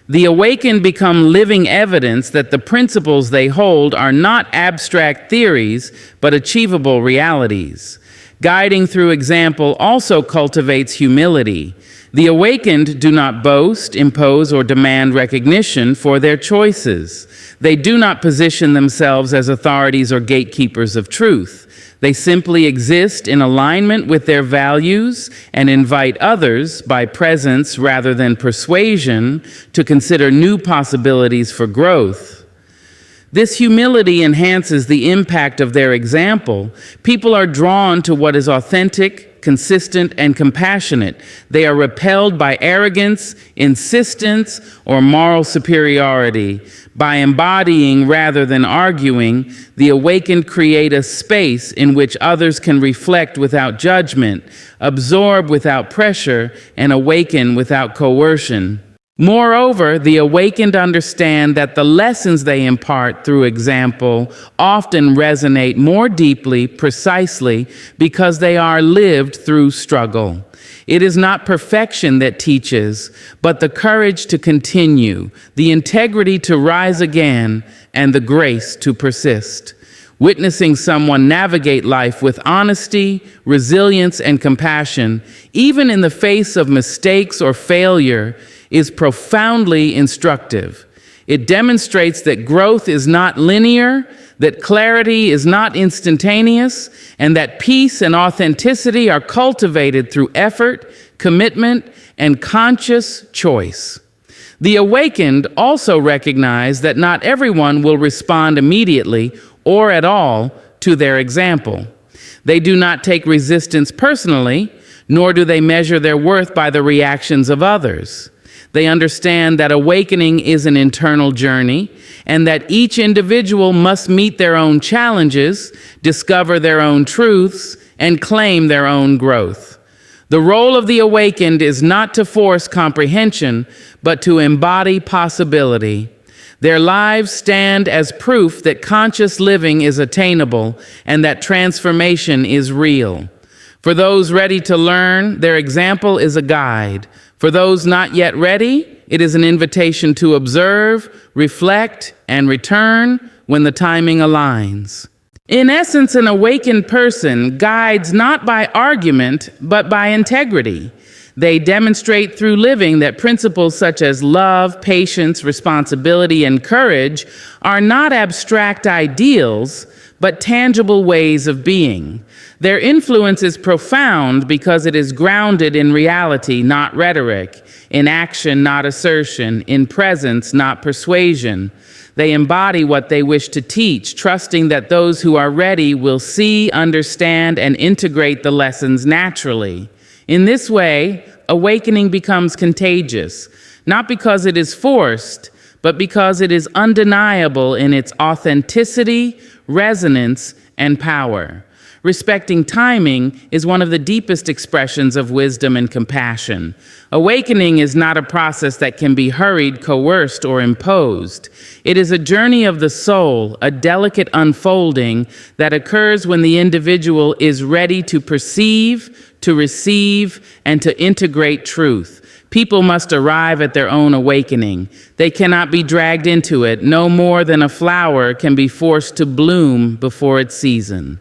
The awakened become living evidence that the principles they hold are not abstract theories, but achievable realities. Guiding through example also cultivates humility. The awakened do not boast, impose, or demand recognition for their choices. They do not position themselves as authorities or gatekeepers of truth. They simply exist in alignment with their values and invite others, by presence rather than persuasion, to consider new possibilities for growth. This humility enhances the impact of their example. People are drawn to what is authentic, consistent, and compassionate. They are repelled by arrogance, insistence, or moral superiority. By embodying rather than arguing, the awakened create a space in which others can reflect without judgment, absorb without pressure, and awaken without coercion. Moreover, the awakened understand that the lessons they impart through example often resonate more deeply, precisely because they are lived through struggle. It is not perfection that teaches, but the courage to continue, the integrity to rise again, and the grace to persist. Witnessing someone navigate life with honesty, resilience, and compassion, even in the face of mistakes or failure, is profoundly instructive. It demonstrates that growth is not linear, that clarity is not instantaneous, and that peace and authenticity are cultivated through effort, commitment, and conscious choice. The awakened also recognize that not everyone will respond immediately or at all to their example. They do not take resistance personally, nor do they measure their worth by the reactions of others. They understand that awakening is an internal journey and that each individual must meet their own challenges, discover their own truths, and claim their own growth. The role of the awakened is not to force comprehension, but to embody possibility. Their lives stand as proof that conscious living is attainable and that transformation is real. For those ready to learn, their example is a guide. For those not yet ready, it is an invitation to observe, reflect, and return when the timing aligns. In essence, an awakened person guides not by argument, but by integrity. They demonstrate through living that principles such as love, patience, responsibility, and courage are not abstract ideals, but tangible ways of being. Their influence is profound because it is grounded in reality, not rhetoric, in action, not assertion, in presence, not persuasion. They embody what they wish to teach, trusting that those who are ready will see, understand, and integrate the lessons naturally. In this way, awakening becomes contagious, not because it is forced, but because it is undeniable in its authenticity, resonance, and power. Respecting timing is one of the deepest expressions of wisdom and compassion. Awakening is not a process that can be hurried, coerced, or imposed. It is a journey of the soul, a delicate unfolding that occurs when the individual is ready to perceive, to receive, and to integrate truth. People must arrive at their own awakening. They cannot be dragged into it, no more than a flower can be forced to bloom before its season.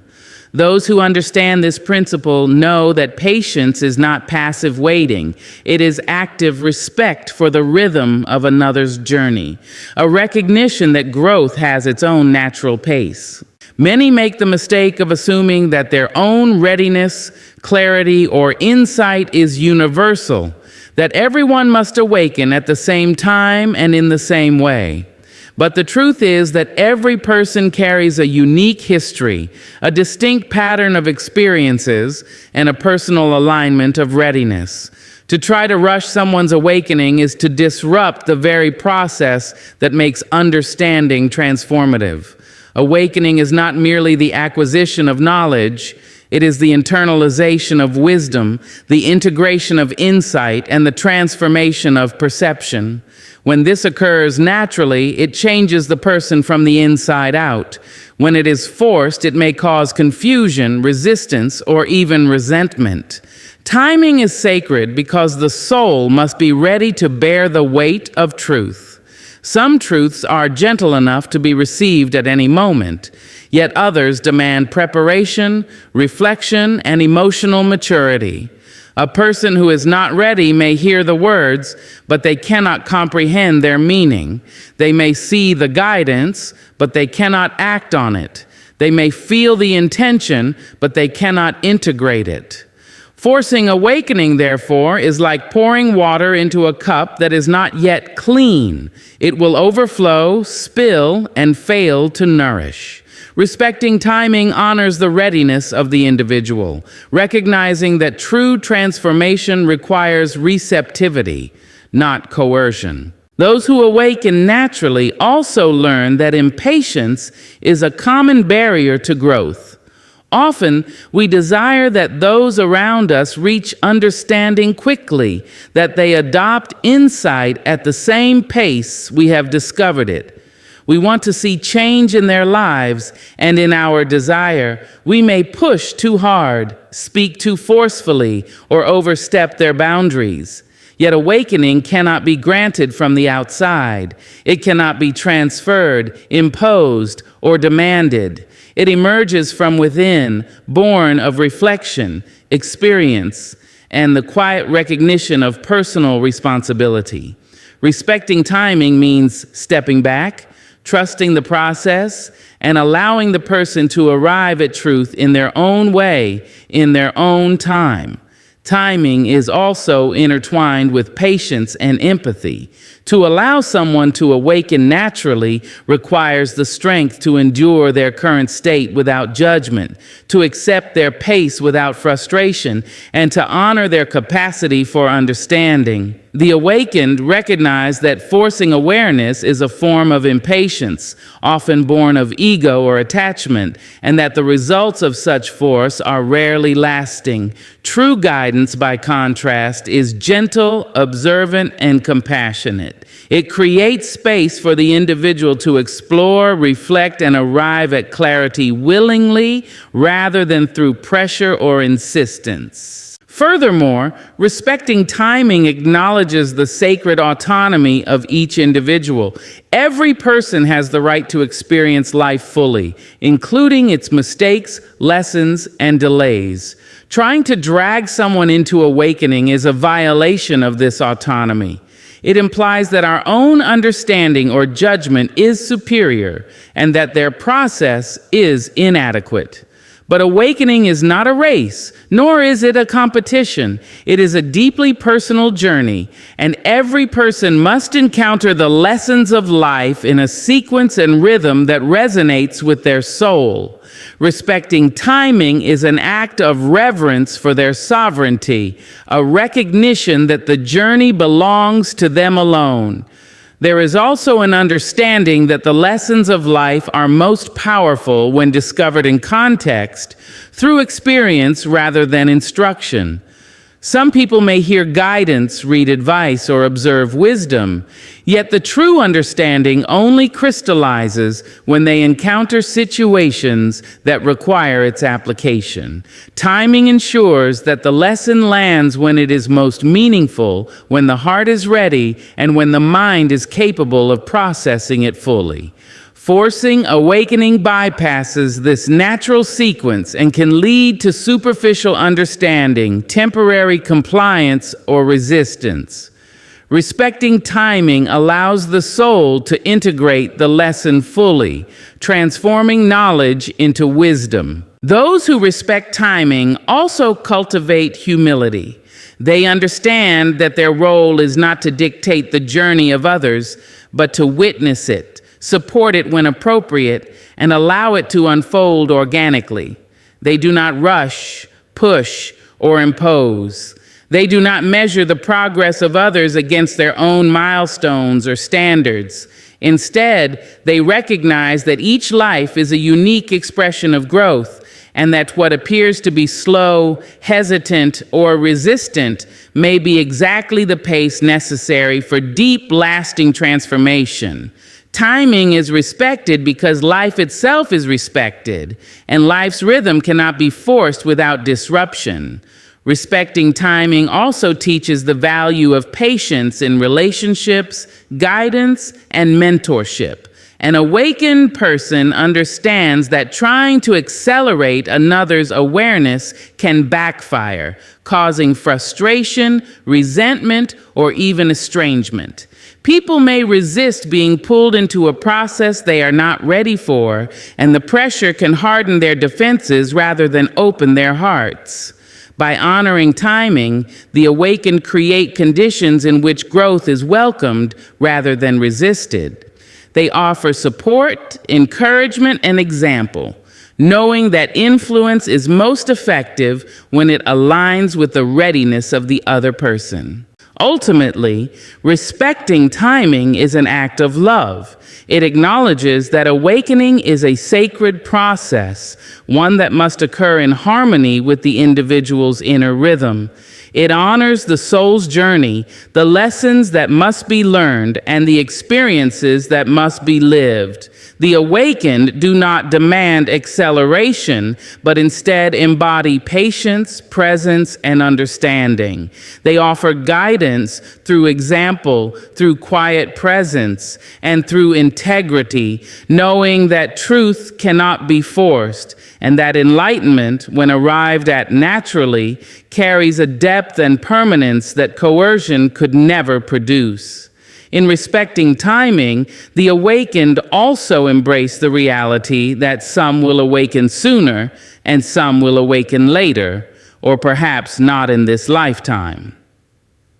Those who understand this principle know that patience is not passive waiting. It is active respect for the rhythm of another's journey, a recognition that growth has its own natural pace. Many make the mistake of assuming that their own readiness, clarity, or insight is universal, that everyone must awaken at the same time and in the same way. But the truth is that every person carries a unique history, a distinct pattern of experiences, and a personal alignment of readiness. To try to rush someone's awakening is to disrupt the very process that makes understanding transformative. Awakening is not merely the acquisition of knowledge, it is the internalization of wisdom, the integration of insight, and the transformation of perception. When this occurs naturally, it changes the person from the inside out. When it is forced, it may cause confusion, resistance, or even resentment. Timing is sacred because the soul must be ready to bear the weight of truth. Some truths are gentle enough to be received at any moment, yet others demand preparation, reflection, and emotional maturity. A person who is not ready may hear the words, but they cannot comprehend their meaning. They may see the guidance, but they cannot act on it. They may feel the intention, but they cannot integrate it. Forcing awakening, therefore, is like pouring water into a cup that is not yet clean. It will overflow, spill, and fail to nourish. Respecting timing honors the readiness of the individual, recognizing that true transformation requires receptivity, not coercion. Those who awaken naturally also learn that impatience is a common barrier to growth. Often, we desire that those around us reach understanding quickly, that they adopt insight at the same pace we have discovered it. We want to see change in their lives, and in our desire, we may push too hard, speak too forcefully, or overstep their boundaries. Yet awakening cannot be granted from the outside. It cannot be transferred, imposed, or demanded. It emerges from within, born of reflection, experience, and the quiet recognition of personal responsibility. Respecting timing means stepping back, trusting the process, and allowing the person to arrive at truth in their own way, in their own time. Timing is also intertwined with patience and empathy. To allow someone to awaken naturally requires the strength to endure their current state without judgment, to accept their pace without frustration, and to honor their capacity for understanding, The awakened recognize that forcing awareness is a form of impatience, often born of ego or attachment, and that the results of such force are rarely lasting. True guidance, by contrast, is gentle, observant, and compassionate. It creates space for the individual to explore, reflect, and arrive at clarity willingly rather than through pressure or insistence. Furthermore, respecting timing acknowledges the sacred autonomy of each individual. Every person has the right to experience life fully, including its mistakes, lessons, and delays. Trying to drag someone into awakening is a violation of this autonomy. It implies that our own understanding or judgment is superior and that their process is inadequate. But awakening is not a race, nor is it a competition. It is a deeply personal journey, and every person must encounter the lessons of life in a sequence and rhythm that resonates with their soul. Respecting timing is an act of reverence for their sovereignty, a recognition that the journey belongs to them alone. There is also an understanding that the lessons of life are most powerful when discovered in context, through experience rather than instruction. Some people may hear guidance, read advice, or observe wisdom, yet the true understanding only crystallizes when they encounter situations that require its application. Timing ensures that the lesson lands when it is most meaningful, when the heart is ready, and when the mind is capable of processing it fully. Forcing awakening bypasses this natural sequence and can lead to superficial understanding, temporary compliance, or resistance. Respecting timing allows the soul to integrate the lesson fully, transforming knowledge into wisdom. Those who respect timing also cultivate humility. They understand that their role is not to dictate the journey of others, but to witness it, support it when appropriate, and allow it to unfold organically. They do not rush, push, or impose. They do not measure the progress of others against their own milestones or standards. Instead, they recognize that each life is a unique expression of growth, and that what appears to be slow, hesitant, or resistant may be exactly the pace necessary for deep, lasting transformation. Timing is respected because life itself is respected, and life's rhythm cannot be forced without disruption. Respecting timing also teaches the value of patience in relationships, guidance, and mentorship. An awakened person understands that trying to accelerate another's awareness can backfire, causing frustration, resentment, or even estrangement. People may resist being pulled into a process they are not ready for, and the pressure can harden their defenses rather than open their hearts. By honoring timing, the awakened create conditions in which growth is welcomed rather than resisted. They offer support, encouragement, and example, knowing that influence is most effective when it aligns with the readiness of the other person. Ultimately, respecting timing is an act of love. It acknowledges that awakening is a sacred process, one that must occur in harmony with the individual's inner rhythm. It honors the soul's journey, the lessons that must be learned, and the experiences that must be lived. The awakened do not demand acceleration, but instead embody patience, presence, and understanding. They offer guidance through example, through quiet presence, and through integrity, knowing that truth cannot be forced, and that enlightenment, when arrived at naturally, carries a depth and permanence that coercion could never produce. In respecting timing, the awakened also embrace the reality that some will awaken sooner and some will awaken later, or perhaps not in this lifetime.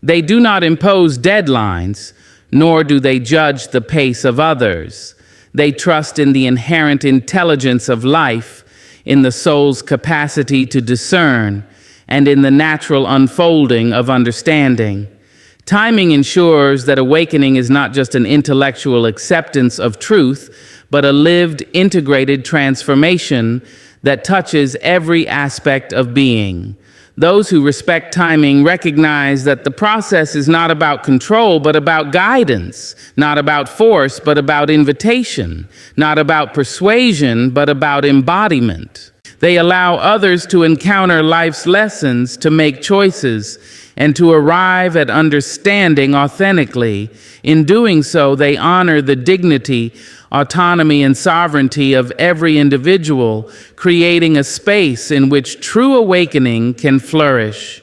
They do not impose deadlines, nor do they judge the pace of others. They trust in the inherent intelligence of life, in the soul's capacity to discern, and in the natural unfolding of understanding. Timing ensures that awakening is not just an intellectual acceptance of truth, but a lived, integrated transformation that touches every aspect of being. Those who respect timing recognize that the process is not about control, but about guidance, not about force, but about invitation, not about persuasion, but about embodiment. They allow others to encounter life's lessons, to make choices, and to arrive at understanding authentically. In doing so, they honor the dignity, autonomy, and sovereignty of every individual, creating a space in which true awakening can flourish.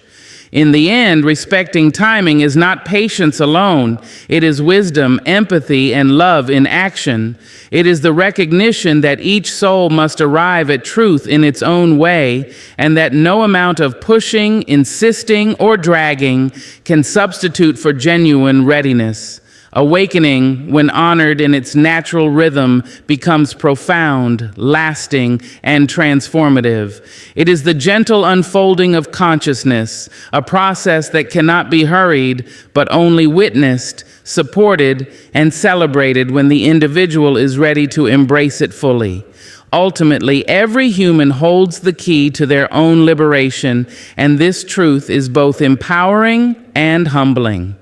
In the end, respecting timing is not patience alone. It is wisdom, empathy, and love in action. It is the recognition that each soul must arrive at truth in its own way, and that no amount of pushing, insisting, or dragging can substitute for genuine readiness. Awakening, when honored in its natural rhythm, becomes profound, lasting, and transformative. It is the gentle unfolding of consciousness, a process that cannot be hurried, but only witnessed, supported, and celebrated when the individual is ready to embrace it fully. Ultimately, every human holds the key to their own liberation, and this truth is both empowering and humbling.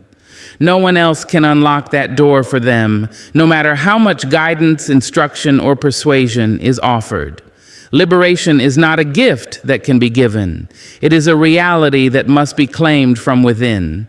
No one else can unlock that door for them, no matter how much guidance, instruction, or persuasion is offered. Liberation is not a gift that can be given. It is a reality that must be claimed from within.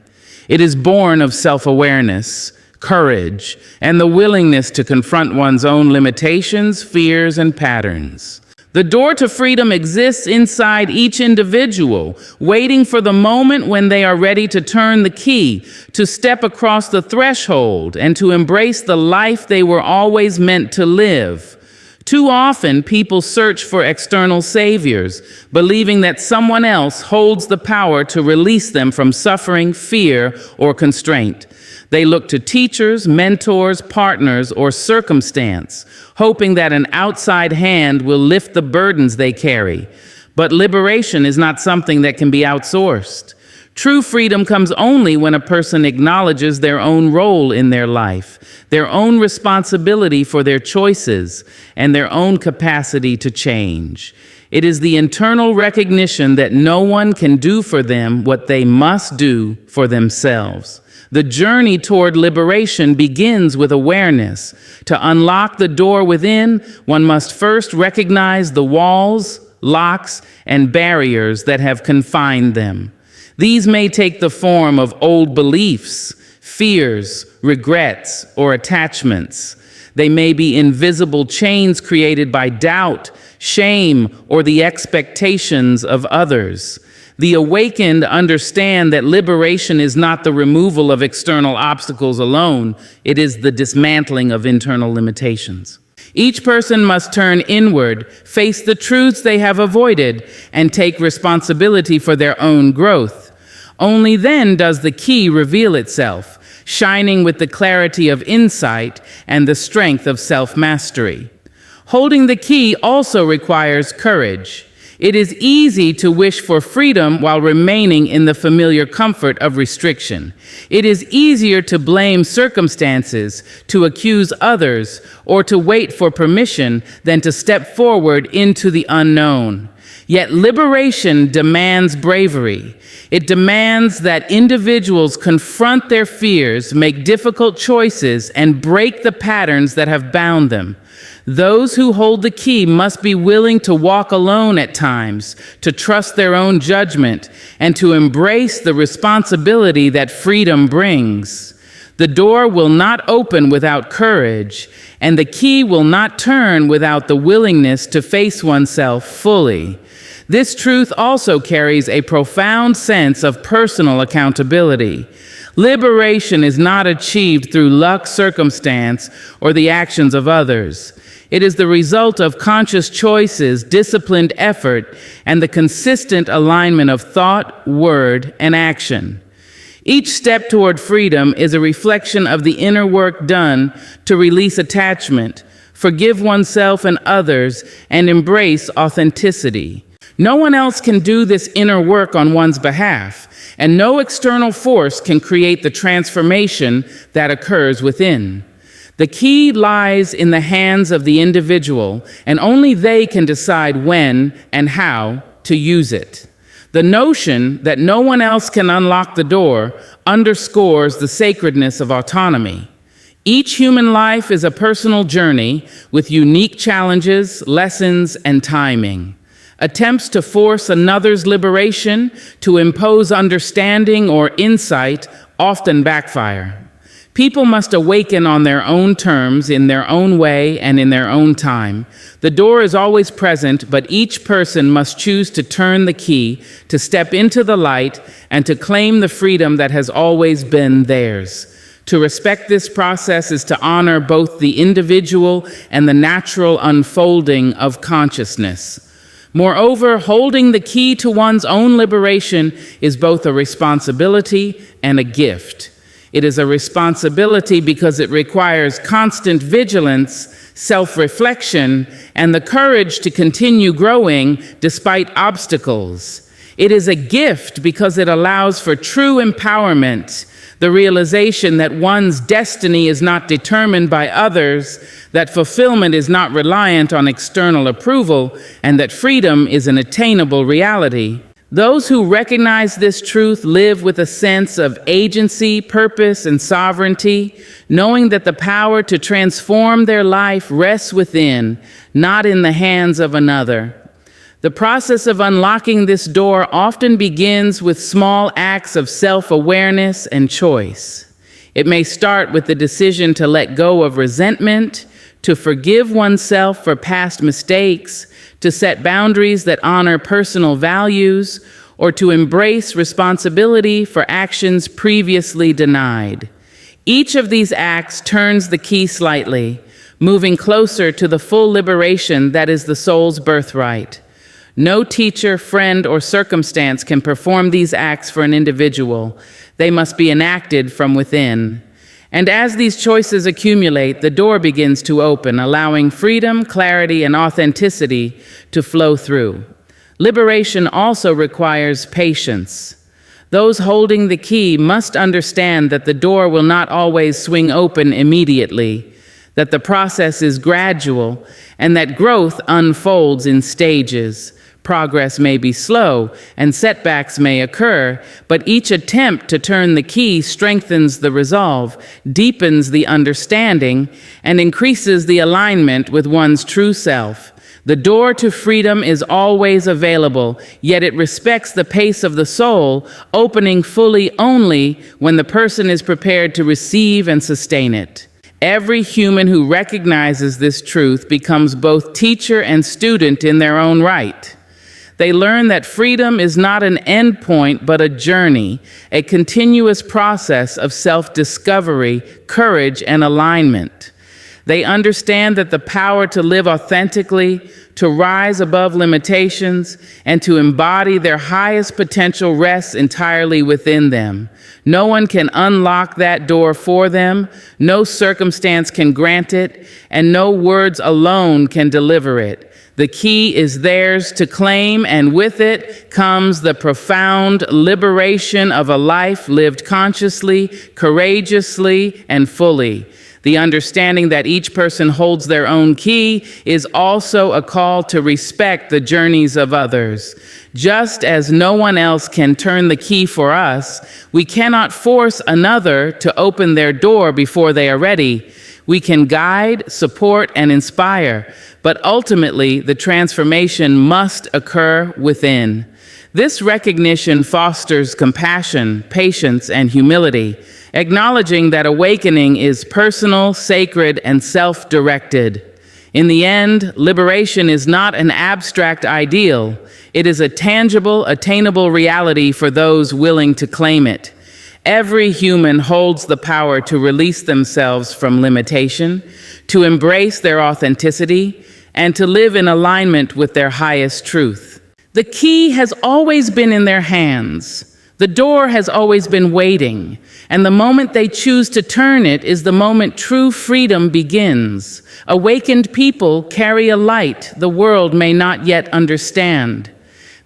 It is born of self-awareness, courage, and the willingness to confront one's own limitations, fears, and patterns. The door to freedom exists inside each individual, waiting for the moment when they are ready to turn the key, to step across the threshold, and to embrace the life they were always meant to live. Too often, people search for external saviors, believing that someone else holds the power to release them from suffering, fear, or constraint. They look to teachers, mentors, partners, or circumstance, hoping that an outside hand will lift the burdens they carry. But liberation is not something that can be outsourced. True freedom comes only when a person acknowledges their own role in their life, their own responsibility for their choices, and their own capacity to change. It is the internal recognition that no one can do for them what they must do for themselves. The journey toward liberation begins with awareness. To unlock the door within, one must first recognize the walls, locks, and barriers that have confined them. These may take the form of old beliefs, fears, regrets, or attachments. They may be invisible chains created by doubt, shame, or the expectations of others. The awakened understand that liberation is not the removal of external obstacles alone, it is the dismantling of internal limitations. Each person must turn inward, face the truths they have avoided, and take responsibility for their own growth. Only then does the key reveal itself, shining with the clarity of insight and the strength of self-mastery. Holding the key also requires courage. It is easy to wish for freedom while remaining in the familiar comfort of restriction. It is easier to blame circumstances, to accuse others, or to wait for permission than to step forward into the unknown. Yet liberation demands bravery. It demands that individuals confront their fears, make difficult choices, and break the patterns that have bound them. Those who hold the key must be willing to walk alone at times, to trust their own judgment, and to embrace the responsibility that freedom brings. The door will not open without courage, and the key will not turn without the willingness to face oneself fully. This truth also carries a profound sense of personal accountability. Liberation is not achieved through luck, circumstance, or the actions of others. It is the result of conscious choices, disciplined effort, and the consistent alignment of thought, word, and action. Each step toward freedom is a reflection of the inner work done to release attachment, forgive oneself and others, and embrace authenticity. No one else can do this inner work on one's behalf, and no external force can create the transformation that occurs within. The key lies in the hands of the individual, and only they can decide when and how to use it. The notion that no one else can unlock the door underscores the sacredness of autonomy. Each human life is a personal journey with unique challenges, lessons, and timing. Attempts to force another's liberation, to impose understanding or insight, often backfire. People must awaken on their own terms, in their own way, and in their own time. The door is always present, but each person must choose to turn the key, to step into the light, and to claim the freedom that has always been theirs. To respect this process is to honor both the individual and the natural unfolding of consciousness. Moreover, holding the key to one's own liberation is both a responsibility and a gift. It is a responsibility because it requires constant vigilance, self-reflection, and the courage to continue growing despite obstacles. It is a gift because it allows for true empowerment, the realization that one's destiny is not determined by others, that fulfillment is not reliant on external approval, and that freedom is an attainable reality. Those who recognize this truth live with a sense of agency, purpose, and sovereignty, knowing that the power to transform their life rests within, not in the hands of another. The process of unlocking this door often begins with small acts of self-awareness and choice. It may start with the decision to let go of resentment, to forgive oneself for past mistakes, to set boundaries that honor personal values, or to embrace responsibility for actions previously denied. Each of these acts turns the key slightly, moving closer to the full liberation that is the soul's birthright. No teacher, friend, or circumstance can perform these acts for an individual. They must be enacted from within. And as these choices accumulate, the door begins to open, allowing freedom, clarity, and authenticity to flow through. Liberation also requires patience. Those holding the key must understand that the door will not always swing open immediately, that the process is gradual, and that growth unfolds in stages. Progress may be slow and setbacks may occur, but each attempt to turn the key strengthens the resolve, deepens the understanding, and increases the alignment with one's true self. The door to freedom is always available, yet it respects the pace of the soul, opening fully only when the person is prepared to receive and sustain it. Every human who recognizes this truth becomes both teacher and student in their own right. They learn that freedom is not an endpoint, but a journey, a continuous process of self-discovery, courage, and alignment. They understand that the power to live authentically, to rise above limitations, and to embody their highest potential rests entirely within them. No one can unlock that door for them, no circumstance can grant it, and no words alone can deliver it. The key is theirs to claim, and with it comes the profound liberation of a life lived consciously, courageously, and fully. The understanding that each person holds their own key is also a call to respect the journeys of others. Just as no one else can turn the key for us, we cannot force another to open their door before they are ready. We can guide, support, and inspire, but ultimately the transformation must occur within. This recognition fosters compassion, patience, and humility, acknowledging that awakening is personal, sacred, and self-directed. In the end, liberation is not an abstract ideal. It is a tangible, attainable reality for those willing to claim it. Every human holds the power to release themselves from limitation, to embrace their authenticity, and to live in alignment with their highest truth. The key has always been in their hands. The door has always been waiting, and the moment they choose to turn it is the moment true freedom begins. Awakened people carry a light the world may not yet understand.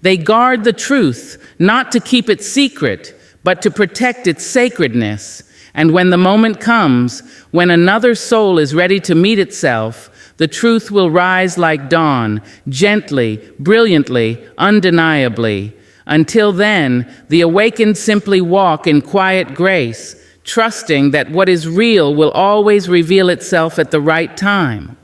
They guard the truth, not to keep it secret, but to protect its sacredness. And when the moment comes, when another soul is ready to meet itself, the truth will rise like dawn, gently, brilliantly, undeniably. Until then, the awakened simply walk in quiet grace, trusting that what is real will always reveal itself at the right time.